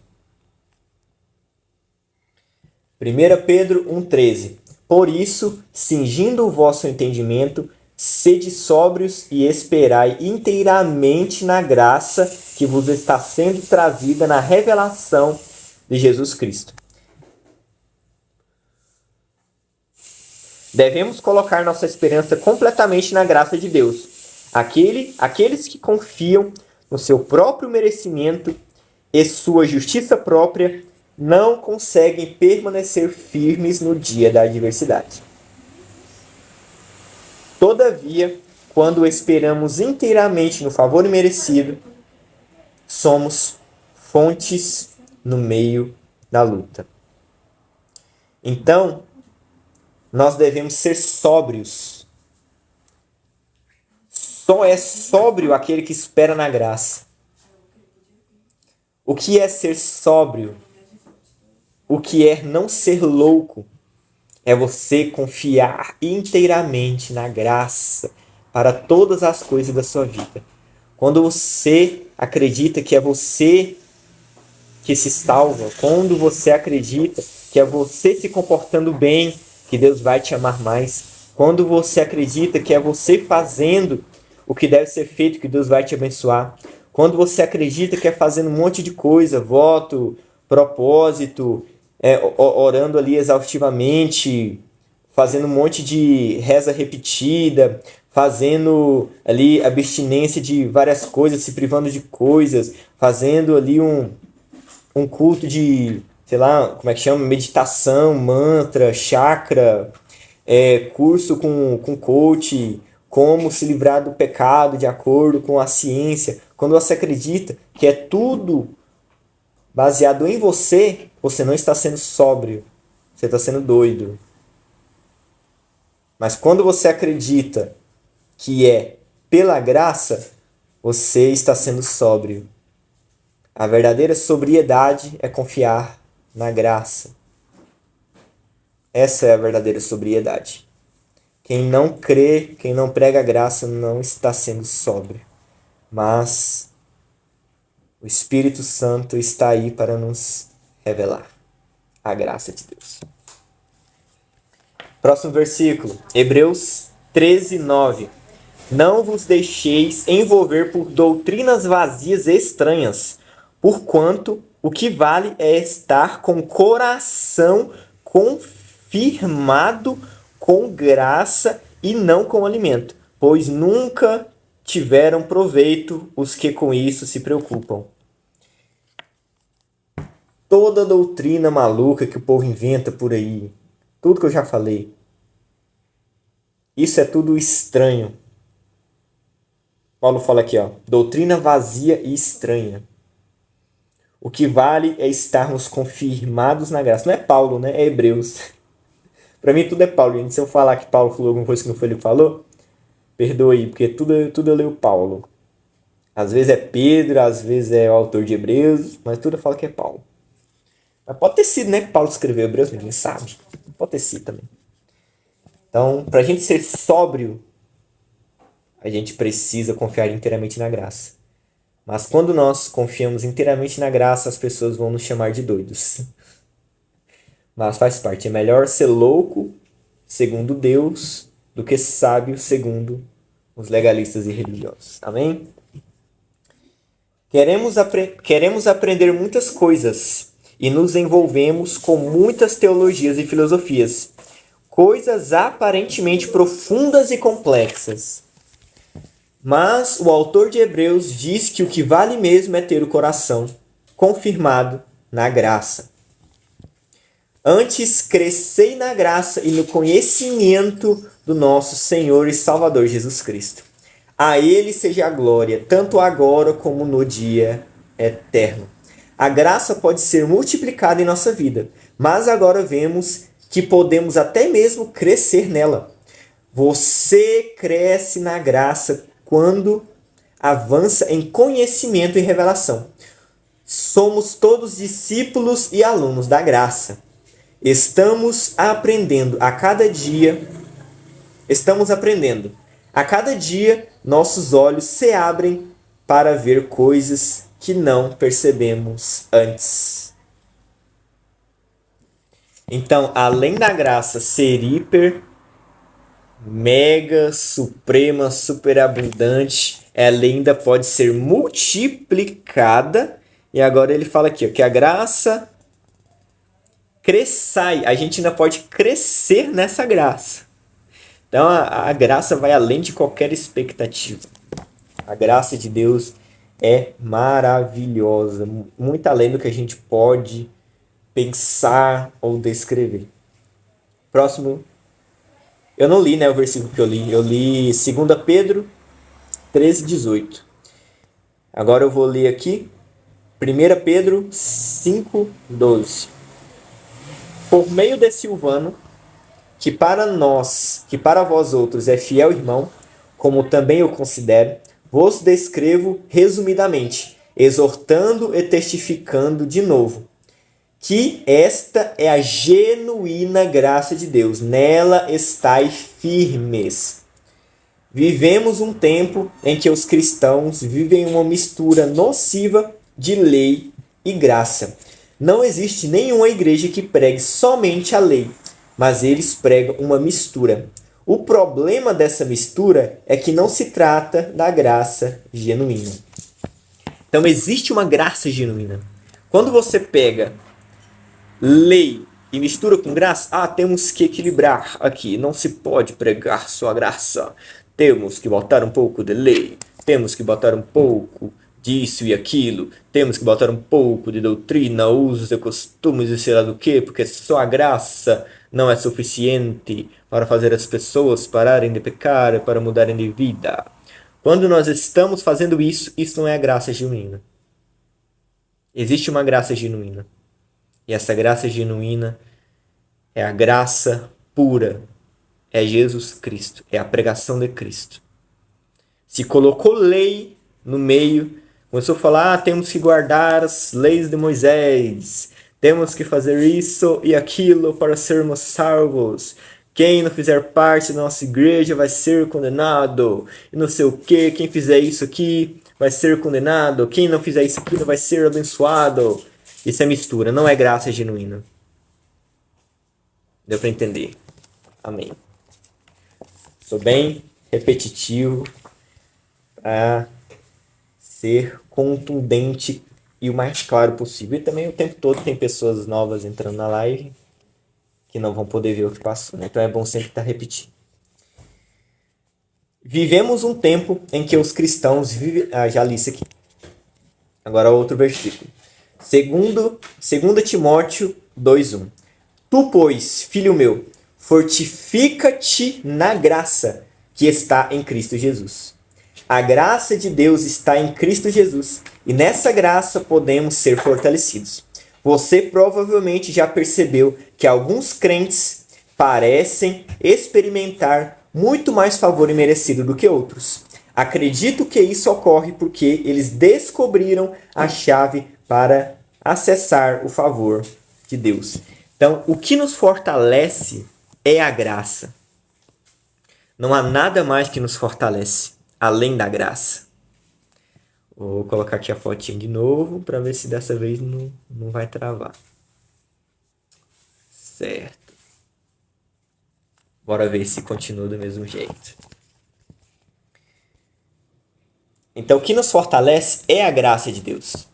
1 Pedro 1,13. Por isso, cingindo o vosso entendimento, sede sóbrios e esperai inteiramente na graça que vos está sendo trazida na revelação de Jesus Cristo. Devemos colocar nossa esperança completamente na graça de Deus. Aqueles que confiam no seu próprio merecimento e sua justiça própria não conseguem permanecer firmes no dia da adversidade. Todavia, quando esperamos inteiramente no favor imerecido, somos fontes no meio da luta. Então, nós devemos ser sóbrios. Só é sóbrio aquele que espera na graça. O que é ser sóbrio? O que é não ser louco? É você confiar inteiramente na graça para todas as coisas da sua vida. Quando você acredita que é você que se salva, quando você acredita que é você se comportando bem, que Deus vai te amar mais, quando você acredita que é você fazendo o que deve ser feito, que Deus vai te abençoar, quando você acredita que é fazendo um monte de coisa, voto, propósito, orando ali exaustivamente, fazendo um monte de reza repetida, fazendo ali abstinência de várias coisas, se privando de coisas, fazendo ali um culto de, sei lá, como é que chama? Meditação, mantra, chakra, curso com coach, como se livrar do pecado de acordo com a ciência. Quando você acredita que é tudo baseado em você, você não está sendo sóbrio, você está sendo doido. Mas quando você acredita que é pela graça, você está sendo sóbrio. A verdadeira sobriedade é confiar na graça. Essa é a verdadeira sobriedade. Quem não crê, quem não prega a graça, não está sendo sóbrio. Mas o Espírito Santo está aí para nos revelar a graça de Deus. Próximo versículo, Hebreus 13, 9. Não vos deixeis envolver por doutrinas vazias e estranhas, porquanto o que vale é estar com o coração confirmado com graça e não com alimento, pois nunca tiveram proveito os que com isso se preocupam. Toda doutrina maluca que o povo inventa por aí, tudo que eu já falei, isso é tudo estranho. Paulo fala aqui, ó, doutrina vazia e estranha. O que vale é estarmos confirmados na graça. Não é Paulo, né? É Hebreus. Pra mim tudo é Paulo, gente. Se eu falar que Paulo falou alguma coisa que não foi ele que falou, perdoe, porque tudo eu leio Paulo. Às vezes é Pedro, às vezes é o autor de Hebreus, mas tudo eu falo que é Paulo. Mas pode ter sido, né? Que Paulo escreveu Hebreus, ninguém sabe. Pode ter sido também. Então, pra gente ser sóbrio, a gente precisa confiar inteiramente na graça. Mas quando nós confiamos inteiramente na graça, as pessoas vão nos chamar de doidos. Mas faz parte. É melhor ser louco, segundo Deus, do que sábio, segundo os legalistas e religiosos. Amém? Queremos aprender muitas coisas e nos envolvemos com muitas teologias e filosofias. Coisas aparentemente profundas e complexas. Mas o autor de Hebreus diz que o que vale mesmo é ter o coração confirmado na graça. Antes, crescei na graça e no conhecimento do nosso Senhor e Salvador Jesus Cristo. A Ele seja a glória, tanto agora como no dia eterno. A graça pode ser multiplicada em nossa vida, mas agora vemos que podemos até mesmo crescer nela. Você cresce na graça quando avança em conhecimento e revelação. Somos todos discípulos e alunos da graça. Estamos aprendendo a cada dia. A cada dia, nossos olhos se abrem para ver coisas que não percebemos antes. Então, além da graça ser hiper, mega, suprema, superabundante, ela ainda pode ser multiplicada. E agora ele fala aqui, ó, que a graça crescai. A gente ainda pode crescer nessa graça. Então a graça vai além de qualquer expectativa. A graça de Deus é maravilhosa, muito além do que a gente pode pensar ou descrever. Próximo. Eu não li, né, o versículo que eu li. Eu li 2 Pedro 13:18. Agora eu vou ler aqui 1 Pedro 5:12. Por meio de Silvano, que para vós outros é fiel irmão, como também eu considero, vos descrevo resumidamente, exortando e testificando de novo, que esta é a genuína graça de Deus, nela estai firmes. Vivemos um tempo em que os cristãos vivem uma mistura nociva de lei e graça. Não existe nenhuma igreja que pregue somente a lei, mas eles pregam uma mistura. O problema dessa mistura é que não se trata da graça genuína. Então existe uma graça genuína. Quando você pega lei e mistura com graça, temos que equilibrar aqui. Não se pode pregar só a graça. Temos que botar um pouco de lei. Temos que botar um pouco disso e aquilo. Temos que botar um pouco de doutrina, usos e costumes e sei lá do que, porque só a graça não é suficiente para fazer as pessoas pararem de pecar, para mudarem de vida. Quando nós estamos fazendo isso, isso não é a graça genuína. Existe uma graça genuína. E essa graça genuína é a graça pura. É Jesus Cristo. É a pregação de Cristo. Se colocou lei no meio, começou a falar, temos que guardar as leis de Moisés. Temos que fazer isso e aquilo para sermos salvos. Quem não fizer parte da nossa igreja vai ser condenado. E não sei o que. Quem fizer isso aqui vai ser condenado. Quem não fizer isso aqui não vai ser abençoado. Isso é mistura, não é graça genuína. Deu para entender? Amém. Estou bem? repetitivo, para ser contundente e o mais claro possível. E também o tempo todo tem pessoas novas entrando na live que não vão poder ver o que passou, né? Então é bom sempre estar repetindo. Vivemos um tempo em que os cristãos vivem... já li isso aqui. Agora outro versículo. Segundo Timóteo 2:1. Tu, pois, filho meu, fortifica-te na graça que está em Cristo Jesus. A graça de Deus está em Cristo Jesus, e nessa graça podemos ser fortalecidos. Você provavelmente já percebeu que alguns crentes parecem experimentar muito mais favor imerecido do que outros. Acredito que isso ocorre porque eles descobriram a chave para acessar o favor de Deus. Então, o que nos fortalece é a graça. Não há nada mais que nos fortalece, além da graça. Vou colocar aqui a fotinha de novo, para ver se dessa vez não vai travar. Certo. Bora ver se continua do mesmo jeito. Então, o que nos fortalece é a graça de Deus.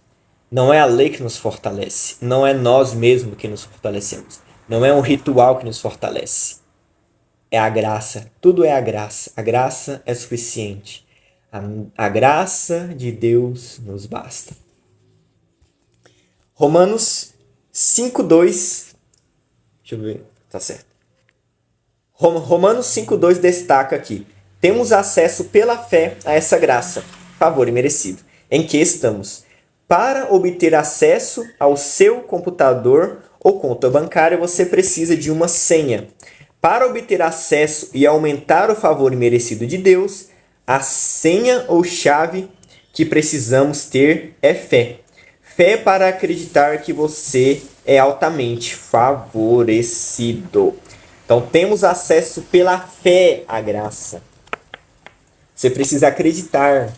Não é a lei que nos fortalece. Não é nós mesmos que nos fortalecemos. Não é um ritual que nos fortalece. É a graça. Tudo é a graça. A graça é suficiente. A graça de Deus nos basta. Romanos 5:2. Deixa eu ver. Tá certo. Romanos 5:2 destaca aqui. Temos acesso pela fé a essa graça, favor imerecido, em que estamos. Para obter acesso ao seu computador ou conta bancária, você precisa de uma senha. Para obter acesso e aumentar o favor imerecido de Deus, a senha ou chave que precisamos ter é fé. Fé para acreditar que você é altamente favorecido. Então, temos acesso pela fé à graça. Você precisa acreditar.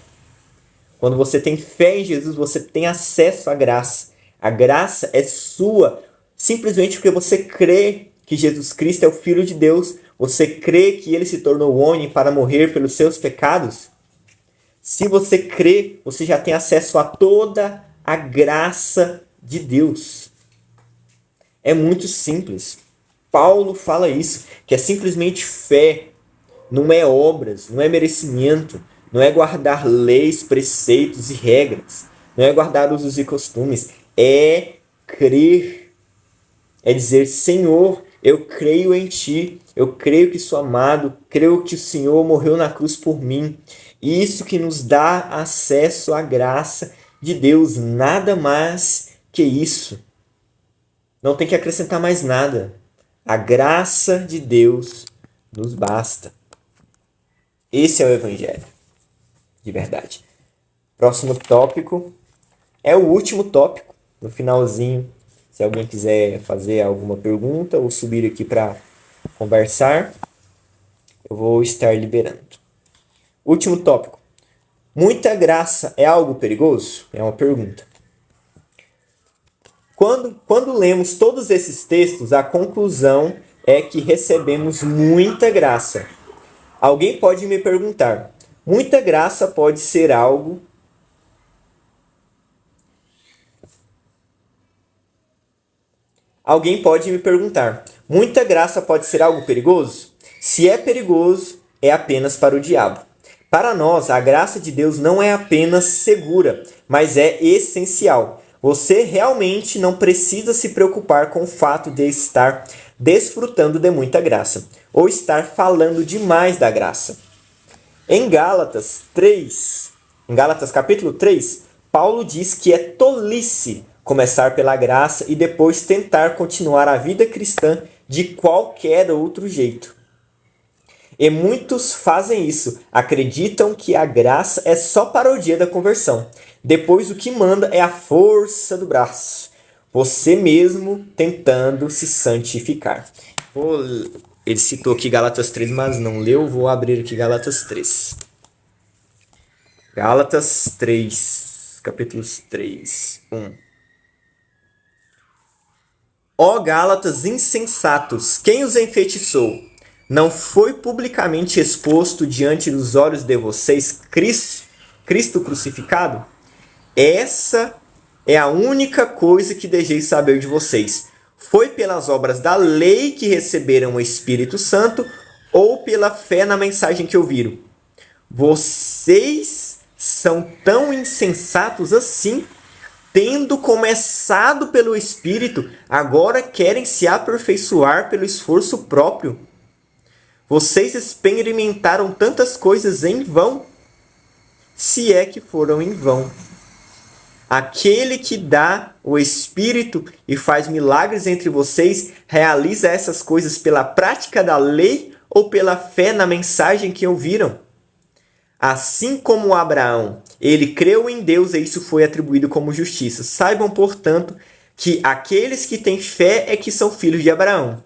Quando você tem fé em Jesus, você tem acesso à graça. A graça é sua simplesmente porque você crê que Jesus Cristo é o Filho de Deus. Você crê que ele se tornou homem para morrer pelos seus pecados. Se você crê, você já tem acesso a toda a graça de Deus. É muito simples. Paulo fala isso, que é simplesmente fé. Não é obras, não é merecimento, não é guardar leis, preceitos e regras, não é guardar usos e costumes, é crer. É dizer, Senhor, eu creio em Ti, eu creio que sou amado, creio que o Senhor morreu na cruz por mim. Isso que nos dá acesso à graça de Deus, nada mais que isso. Não tem que acrescentar mais nada. A graça de Deus nos basta. Esse é o Evangelho, de verdade. Próximo tópico é o último tópico, no finalzinho. Se alguém quiser fazer alguma pergunta ou subir aqui para conversar, eu vou estar liberando. Último tópico. Muita graça é algo perigoso? É uma pergunta. Quando lemos todos esses textos, a conclusão é que recebemos muita graça. Alguém pode me perguntar, muita graça pode ser algo... Alguém pode me perguntar, muita graça pode ser algo perigoso? Se é perigoso, é apenas para o diabo. Para nós, a graça de Deus não é apenas segura, mas é essencial. Você realmente não precisa se preocupar com o fato de estar desfrutando de muita graça, ou estar falando demais da graça. Em Gálatas capítulo 3, Paulo diz que é tolice começar pela graça e depois tentar continuar a vida cristã de qualquer outro jeito. E muitos fazem isso, acreditam que a graça é só para o dia da conversão. Depois o que manda é a força do braço. Você mesmo tentando se santificar. Ele citou aqui Gálatas 3, mas não leu. Vou abrir aqui Gálatas 3. Gálatas 3, capítulos 3, 1. Ó Gálatas insensatos, quem os enfeitiçou? Não foi publicamente exposto diante dos olhos de vocês Cristo crucificado? Essa é a única coisa que desejei saber de vocês. Foi pelas obras da lei que receberam o Espírito Santo ou pela fé na mensagem que ouviram? Vocês são tão insensatos assim? Tendo começado pelo Espírito, agora querem se aperfeiçoar pelo esforço próprio. Vocês experimentaram tantas coisas em vão, se é que foram em vão. Aquele que dá o Espírito e faz milagres entre vocês, realiza essas coisas pela prática da lei ou pela fé na mensagem que ouviram? Assim como Abraão, ele creu em Deus e isso foi atribuído como justiça. Saibam, portanto, que aqueles que têm fé é que são filhos de Abraão.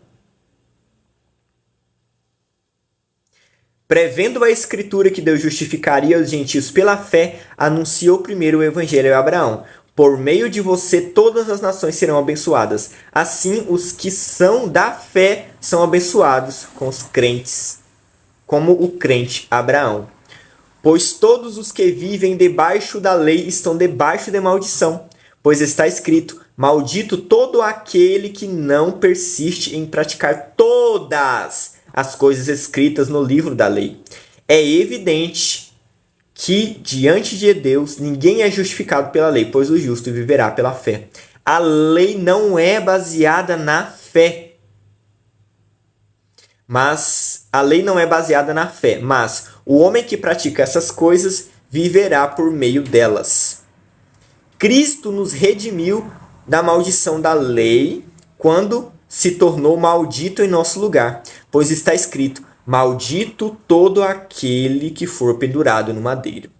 Prevendo a Escritura que Deus justificaria os gentios pela fé, anunciou primeiro o Evangelho a Abraão. Por meio de você, todas as nações serão abençoadas. Assim, os que são da fé são abençoados com os crentes, como o crente Abraão. Pois todos os que vivem debaixo da lei estão debaixo de maldição. Pois está escrito, maldito todo aquele que não persiste em praticar todas as coisas escritas no livro da lei. É evidente que, diante de Deus, ninguém é justificado pela lei, pois o justo viverá pela fé. A lei não é baseada na fé. Mas o homem que pratica essas coisas viverá por meio delas. Cristo nos redimiu da maldição da lei quando se tornou maldito em nosso lugar, pois está escrito, maldito todo aquele que for pendurado no madeiro.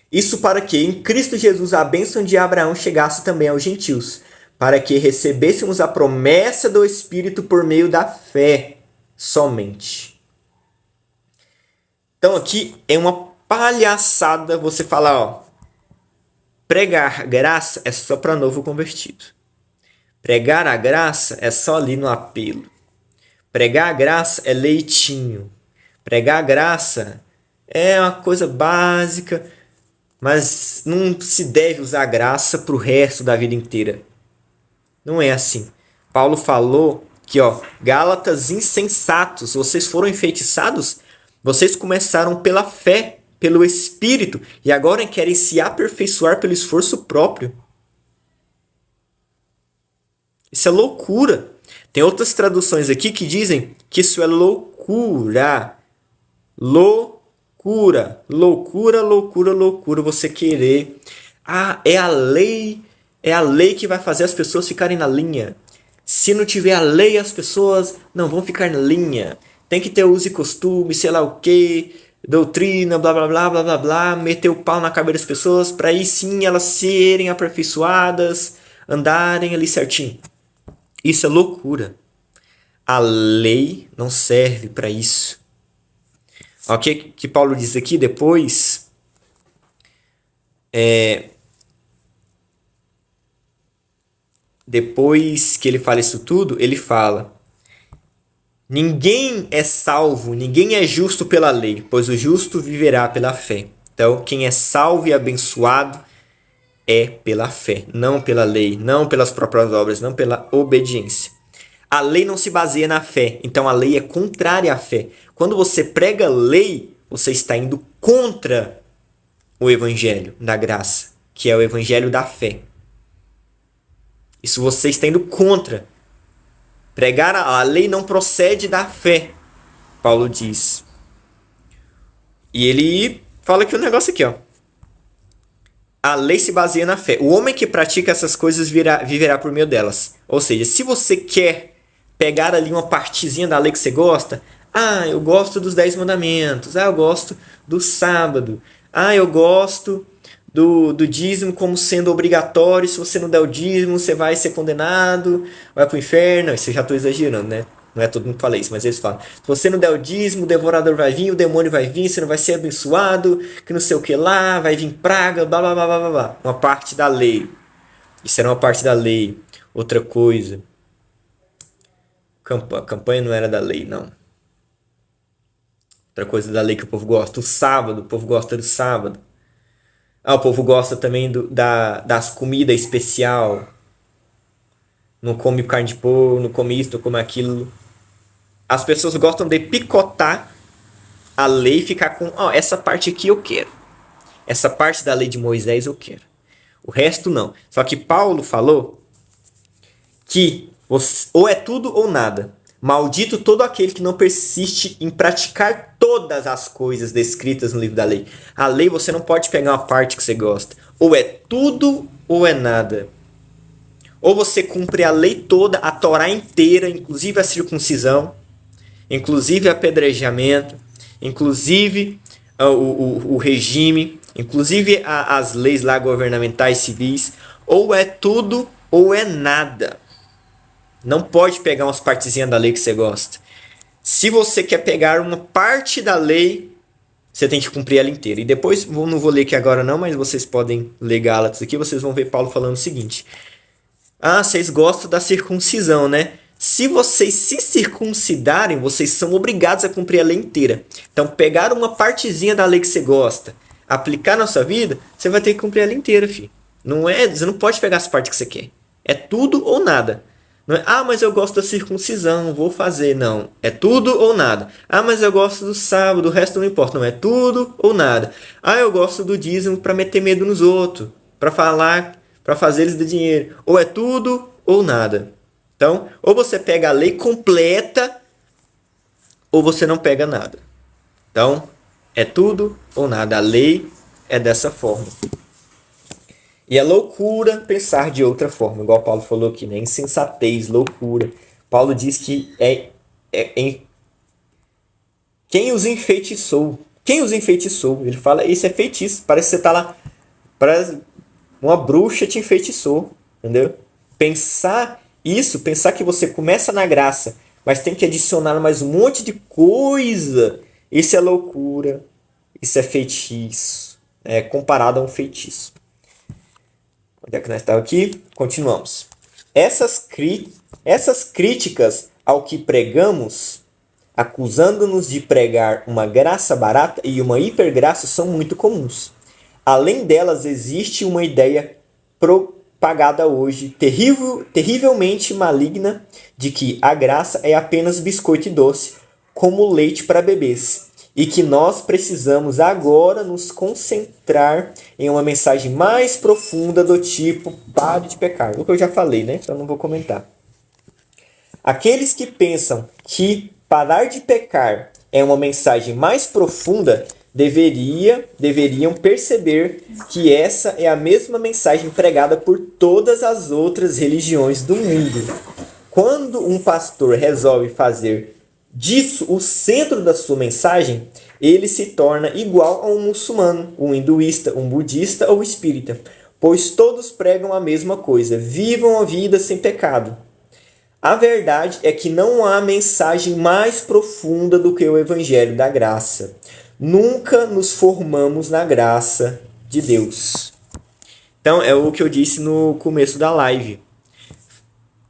Isso para que em Cristo Jesus a bênção de Abraão chegasse também aos gentios, para que recebêssemos a promessa do Espírito por meio da fé somente. Então aqui é uma palhaçada você falar, ó, pregar graça é só para novo convertido. Pregar a graça é só ali no apelo. Pregar a graça é leitinho. Pregar a graça é uma coisa básica, mas não se deve usar a graça para o resto da vida inteira. Não é assim. Paulo falou que, ó, Gálatas insensatos, vocês foram enfeitiçados? Vocês começaram pela fé, pelo Espírito, e agora querem se aperfeiçoar pelo esforço próprio. Isso é loucura. Tem outras traduções aqui que dizem que isso é loucura. Loucura. Loucura, loucura, loucura. Você querer. Ah, é a lei. É a lei que vai fazer as pessoas ficarem na linha. Se não tiver a lei, as pessoas não vão ficar na linha. Tem que ter uso e costume, sei lá o que, doutrina, blá blá blá blá blá blá, meter o pau na cabeça das pessoas para aí sim elas serem aperfeiçoadas, andarem ali certinho. Isso é loucura. A lei não serve para isso. O que Paulo diz aqui depois? Depois que ele fala isso tudo, ele fala: ninguém é salvo, ninguém é justo pela lei, pois o justo viverá pela fé. Então, quem é salvo e abençoado é pela fé, não pela lei, não pelas próprias obras, não pela obediência. A lei não se baseia na fé, então a lei é contrária à fé. Quando você prega lei, você está indo contra o evangelho da graça, que é o evangelho da fé. Isso você está indo contra. Pregar a lei não procede da fé, Paulo diz. E ele fala aqui um negócio aqui, ó. A lei se baseia na fé. O homem que pratica essas coisas viverá por meio delas. Ou seja, se você quer pegar ali uma partezinha da lei que você gosta, eu gosto dos 10 mandamentos, eu gosto do sábado, eu gosto do dízimo como sendo obrigatório, se você não der o dízimo, você vai ser condenado, vai pro inferno. Isso eu já estou exagerando, né? Não é todo mundo que fala isso, mas eles falam. Se você não der o dízimo, o devorador vai vir, o demônio vai vir, você não vai ser abençoado, que não sei o que lá, vai vir praga, blá blá blá blá blá. Uma parte da lei. Isso era uma parte da lei. Outra coisa. A campanha não era da lei, não. Outra coisa da lei que o povo gosta. O sábado, o povo gosta do sábado. O povo gosta também das comidas especial. Não come carne de porco, não come isso, não come aquilo. As pessoas gostam de picotar a lei e ficar com, essa parte aqui eu quero. Essa parte da lei de Moisés eu quero. O resto não. Só que Paulo falou que ou é tudo ou nada. Maldito todo aquele que não persiste em praticar todas as coisas descritas no livro da lei. A lei você não pode pegar uma parte que você gosta. Ou é tudo ou é nada. Ou você cumpre a lei toda, a Torá inteira, inclusive a circuncisão, inclusive o apedrejamento, inclusive o regime, inclusive as leis lá governamentais civis. Ou é tudo ou é nada. Não pode pegar umas partezinhas da lei que você gosta. Se você quer pegar uma parte da lei, você tem que cumprir ela inteira. E depois, não vou ler aqui agora não, mas vocês podem ler Gálatas aqui, vocês vão ver Paulo falando o seguinte. Vocês gostam da circuncisão, né? Se vocês se circuncidarem, vocês são obrigados a cumprir a lei inteira. Então, pegar uma partezinha da lei que você gosta, aplicar na sua vida, você vai ter que cumprir ela inteira, filho. Você não pode pegar as partes que você quer. É tudo ou nada. Não é, mas eu gosto da circuncisão, vou fazer. Não, é tudo ou nada. Mas eu gosto do sábado, o resto não importa. Não, é tudo ou nada. Eu gosto do dízimo para meter medo nos outros, para falar, para fazer eles de dinheiro. Ou é tudo ou nada. Então, ou você pega a lei completa, ou você não pega nada. Então, é tudo ou nada. A lei é dessa forma. E é loucura pensar de outra forma, igual Paulo falou aqui, né? Insensatez, loucura. Paulo diz que quem os enfeitiçou? Quem os enfeitiçou? Ele fala, isso é feitiço. Parece que você tá lá, parece uma bruxa te enfeitiçou, entendeu? Pensar que você começa na graça, mas tem que adicionar mais um monte de coisa, isso é loucura, isso é feitiço, comparado a um feitiço. Onde é que nós estamos aqui? Continuamos. Essas críticas ao que pregamos, acusando-nos de pregar uma graça barata e uma hipergraça, são muito comuns. Além delas, existe uma ideia propagada hoje, terrivelmente maligna, de que a graça é apenas biscoito e doce, como leite para bebês. E que nós precisamos agora nos concentrar em uma mensagem mais profunda do tipo pare de pecar. O que eu já falei, né? Então não vou comentar. Aqueles que pensam que parar de pecar é uma mensagem mais profunda deveriam perceber que essa é a mesma mensagem pregada por todas as outras religiões do mundo. Quando um pastor resolve fazer disso o centro da sua mensagem, ele se torna igual a um muçulmano, um hinduísta, um budista ou espírita, pois todos pregam a mesma coisa: vivam a vida sem pecado. A verdade é que não há mensagem mais profunda do que o evangelho da graça. Nunca nos formamos na graça de Deus. Então, é o que eu disse no começo da live.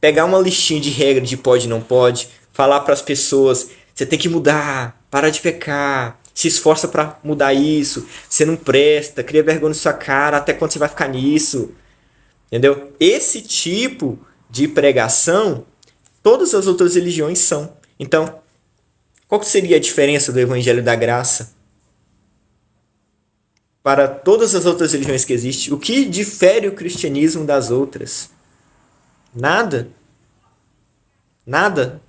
Pegar uma listinha de regras de pode e não pode, falar para as pessoas, você tem que mudar, parar de pecar, se esforça para mudar isso, você não presta, cria vergonha na sua cara, até quando você vai ficar nisso? Entendeu? Esse tipo de pregação, todas as outras religiões são. Então, qual que seria a diferença do Evangelho da Graça para todas as outras religiões que existem? O que difere o cristianismo das outras? Nada. Nada.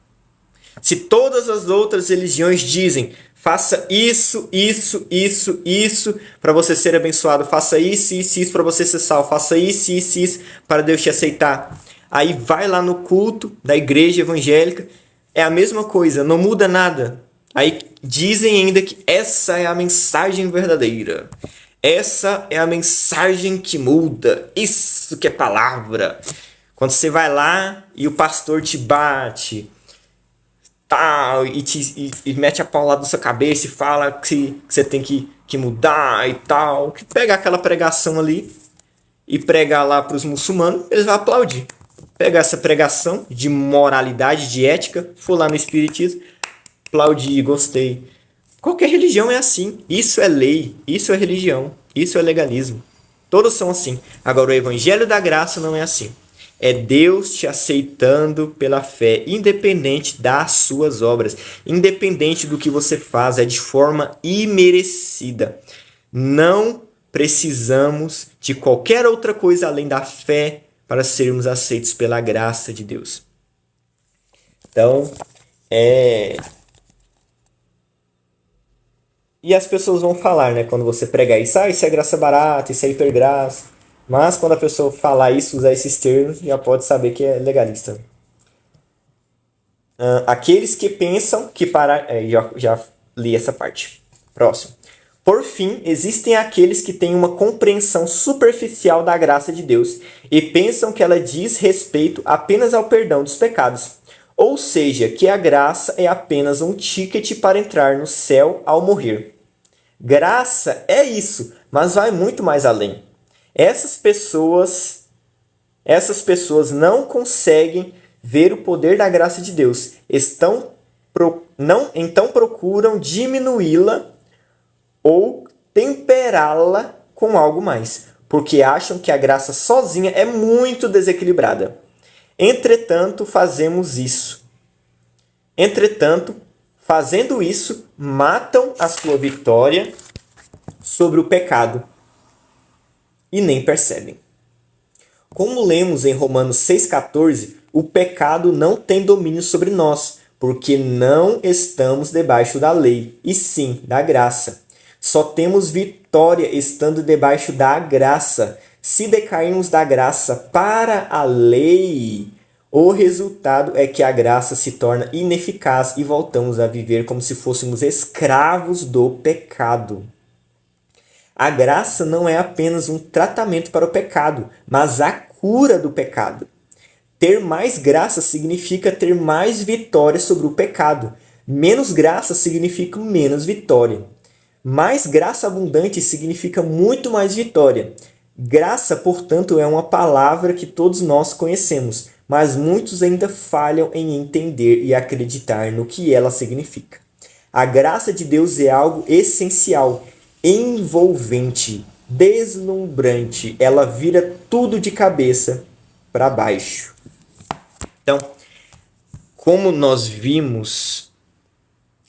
Se todas as outras religiões dizem, faça isso, isso, isso, isso para você ser abençoado, faça isso, isso, isso para você ser salvo, faça isso, isso, isso para Deus te aceitar. Aí vai lá no culto da igreja evangélica, é a mesma coisa, não muda nada. Aí dizem ainda que essa é a mensagem verdadeira. Essa é a mensagem que muda. Isso que é palavra. Quando você vai lá e o pastor te bate, tal, e mete a pau lá na sua cabeça e fala que você tem que mudar e tal, que pega aquela pregação ali e pregar lá para os muçulmanos, eles vão aplaudir. Pegar essa pregação de moralidade, de ética, for lá no espiritismo, aplaudir, gostei. Qualquer religião é assim. Isso é lei, isso é religião, isso é legalismo. Todos são assim. Agora, o evangelho da graça não é assim. É Deus te aceitando pela fé, independente das suas obras, independente do que você faz, é de forma imerecida. Não precisamos de qualquer outra coisa além da fé para sermos aceitos pela graça de Deus. Então, E as pessoas vão falar, né? Quando você pregar isso, isso é graça barata, isso é hipergraça. Mas quando a pessoa falar isso, usar esses termos, já pode saber que é legalista. Aqueles que pensam que para... já li essa parte. Próximo. Por fim, existem aqueles que têm uma compreensão superficial da graça de Deus e pensam que ela diz respeito apenas ao perdão dos pecados. Ou seja, que a graça é apenas um ticket para entrar no céu ao morrer. Graça é isso, mas vai muito mais além. Essas pessoas não conseguem ver o poder da graça de Deus. Então procuram diminuí-la ou temperá-la com algo mais, porque acham que a graça sozinha é muito desequilibrada. Entretanto, fazendo isso, matam a sua vitória sobre o pecado e nem percebem. Como lemos em Romanos 6,14, o pecado não tem domínio sobre nós, porque não estamos debaixo da lei, e sim da graça. Só temos vitória estando debaixo da graça. Se decairmos da graça para a lei, o resultado é que a graça se torna ineficaz e voltamos a viver como se fôssemos escravos do pecado. A graça não é apenas um tratamento para o pecado, mas a cura do pecado. Ter mais graça significa ter mais vitória sobre o pecado. Menos graça significa menos vitória. Mais graça abundante significa muito mais vitória. Graça, portanto, é uma palavra que todos nós conhecemos, mas muitos ainda falham em entender e acreditar no que ela significa. A graça de Deus é algo essencial, envolvente, deslumbrante. Ela vira tudo de cabeça para baixo. Então, como nós vimos,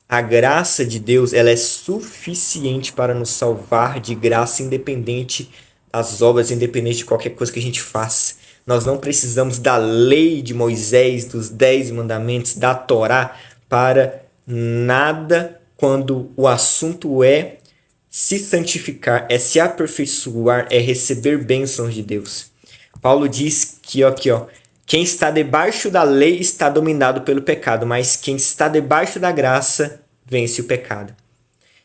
a graça de Deus ela é suficiente para nos salvar de graça, independente das obras, independente de qualquer coisa que a gente faça. Nós não precisamos da lei de Moisés, dos 10 mandamentos, da Torá para nada quando o assunto é se santificar, é se aperfeiçoar, é receber bênçãos de Deus. Paulo diz que quem está debaixo da lei está dominado pelo pecado, mas quem está debaixo da graça vence o pecado.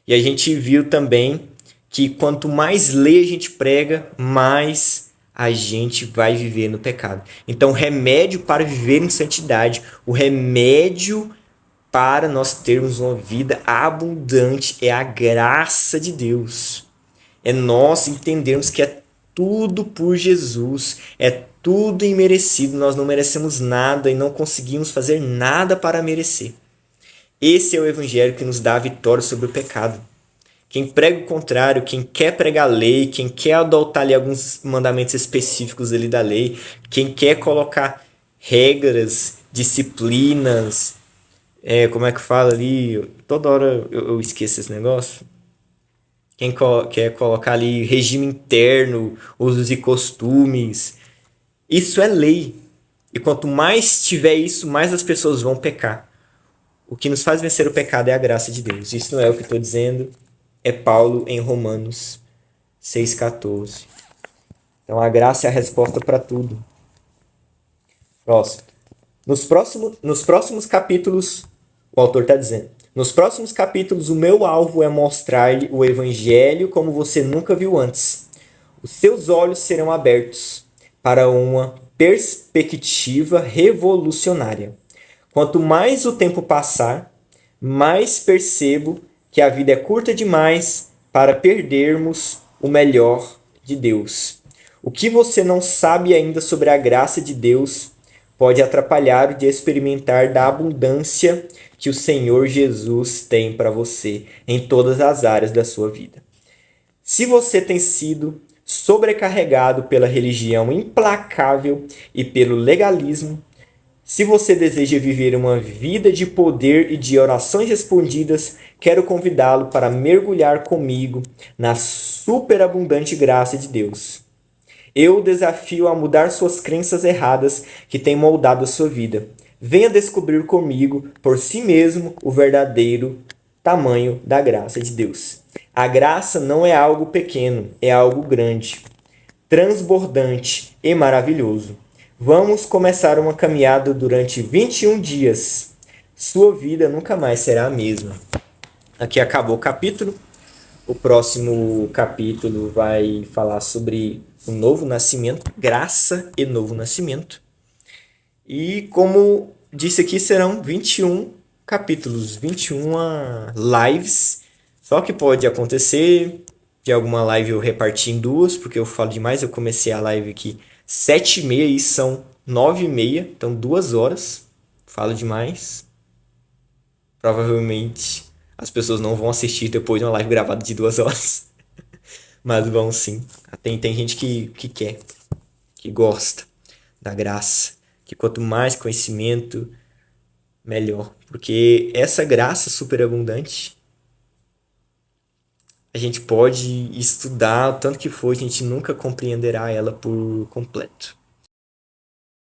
E a gente viu também que quanto mais lei a gente prega, mais a gente vai viver no pecado. Então, o remédio para viver em santidade, o remédio para nós termos uma vida abundante é a graça de Deus. É nós entendermos que é tudo por Jesus, é tudo imerecido, nós não merecemos nada e não conseguimos fazer nada para merecer. Esse é o evangelho que nos dá a vitória sobre o pecado. Quem prega o contrário, quem quer pregar a lei, quem quer adotar ali alguns mandamentos específicos ali da lei, quem quer colocar regras, disciplinas, como é que fala ali? Toda hora eu esqueço esse negócio. Quem quer colocar ali regime interno, usos e costumes. Isso é lei. E quanto mais tiver isso, mais as pessoas vão pecar. O que nos faz vencer o pecado é a graça de Deus. Isso não é o que estou dizendo. É Paulo em Romanos 6,14. Então a graça é a resposta para tudo. Próximo. Nos próximos capítulos, o autor está dizendo, nos próximos capítulos o meu alvo é mostrar-lhe o evangelho como você nunca viu antes. Os seus olhos serão abertos para uma perspectiva revolucionária. Quanto mais o tempo passar, mais percebo que a vida é curta demais para perdermos o melhor de Deus. O que você não sabe ainda sobre a graça de Deus pode atrapalhar o de experimentar da abundância que o Senhor Jesus tem para você em todas as áreas da sua vida. Se você tem sido sobrecarregado pela religião implacável e pelo legalismo, se você deseja viver uma vida de poder e de orações respondidas, quero convidá-lo para mergulhar comigo na superabundante graça de Deus. Eu o desafio a mudar suas crenças erradas que têm moldado a sua vida. Venha descobrir comigo, por si mesmo, o verdadeiro tamanho da graça de Deus. A graça não é algo pequeno, é algo grande, transbordante e maravilhoso. Vamos começar uma caminhada durante 21 dias. Sua vida nunca mais será a mesma. Aqui acabou o capítulo. O próximo capítulo vai falar sobre o novo nascimento, graça e novo nascimento. E como disse aqui, serão 21 capítulos, 21 lives. Só que pode acontecer de alguma live eu repartir em duas, porque eu falo demais. Eu comecei a live aqui 7h30 e são 9h30, então 2 horas. Falo demais. Provavelmente as pessoas não vão assistir depois de uma live gravada de 2 horas. Mas vão sim. Tem gente que quer, que gosta da graça. Que quanto mais conhecimento, melhor. Porque essa graça superabundante, a gente pode estudar o tanto que for, a gente nunca compreenderá ela por completo.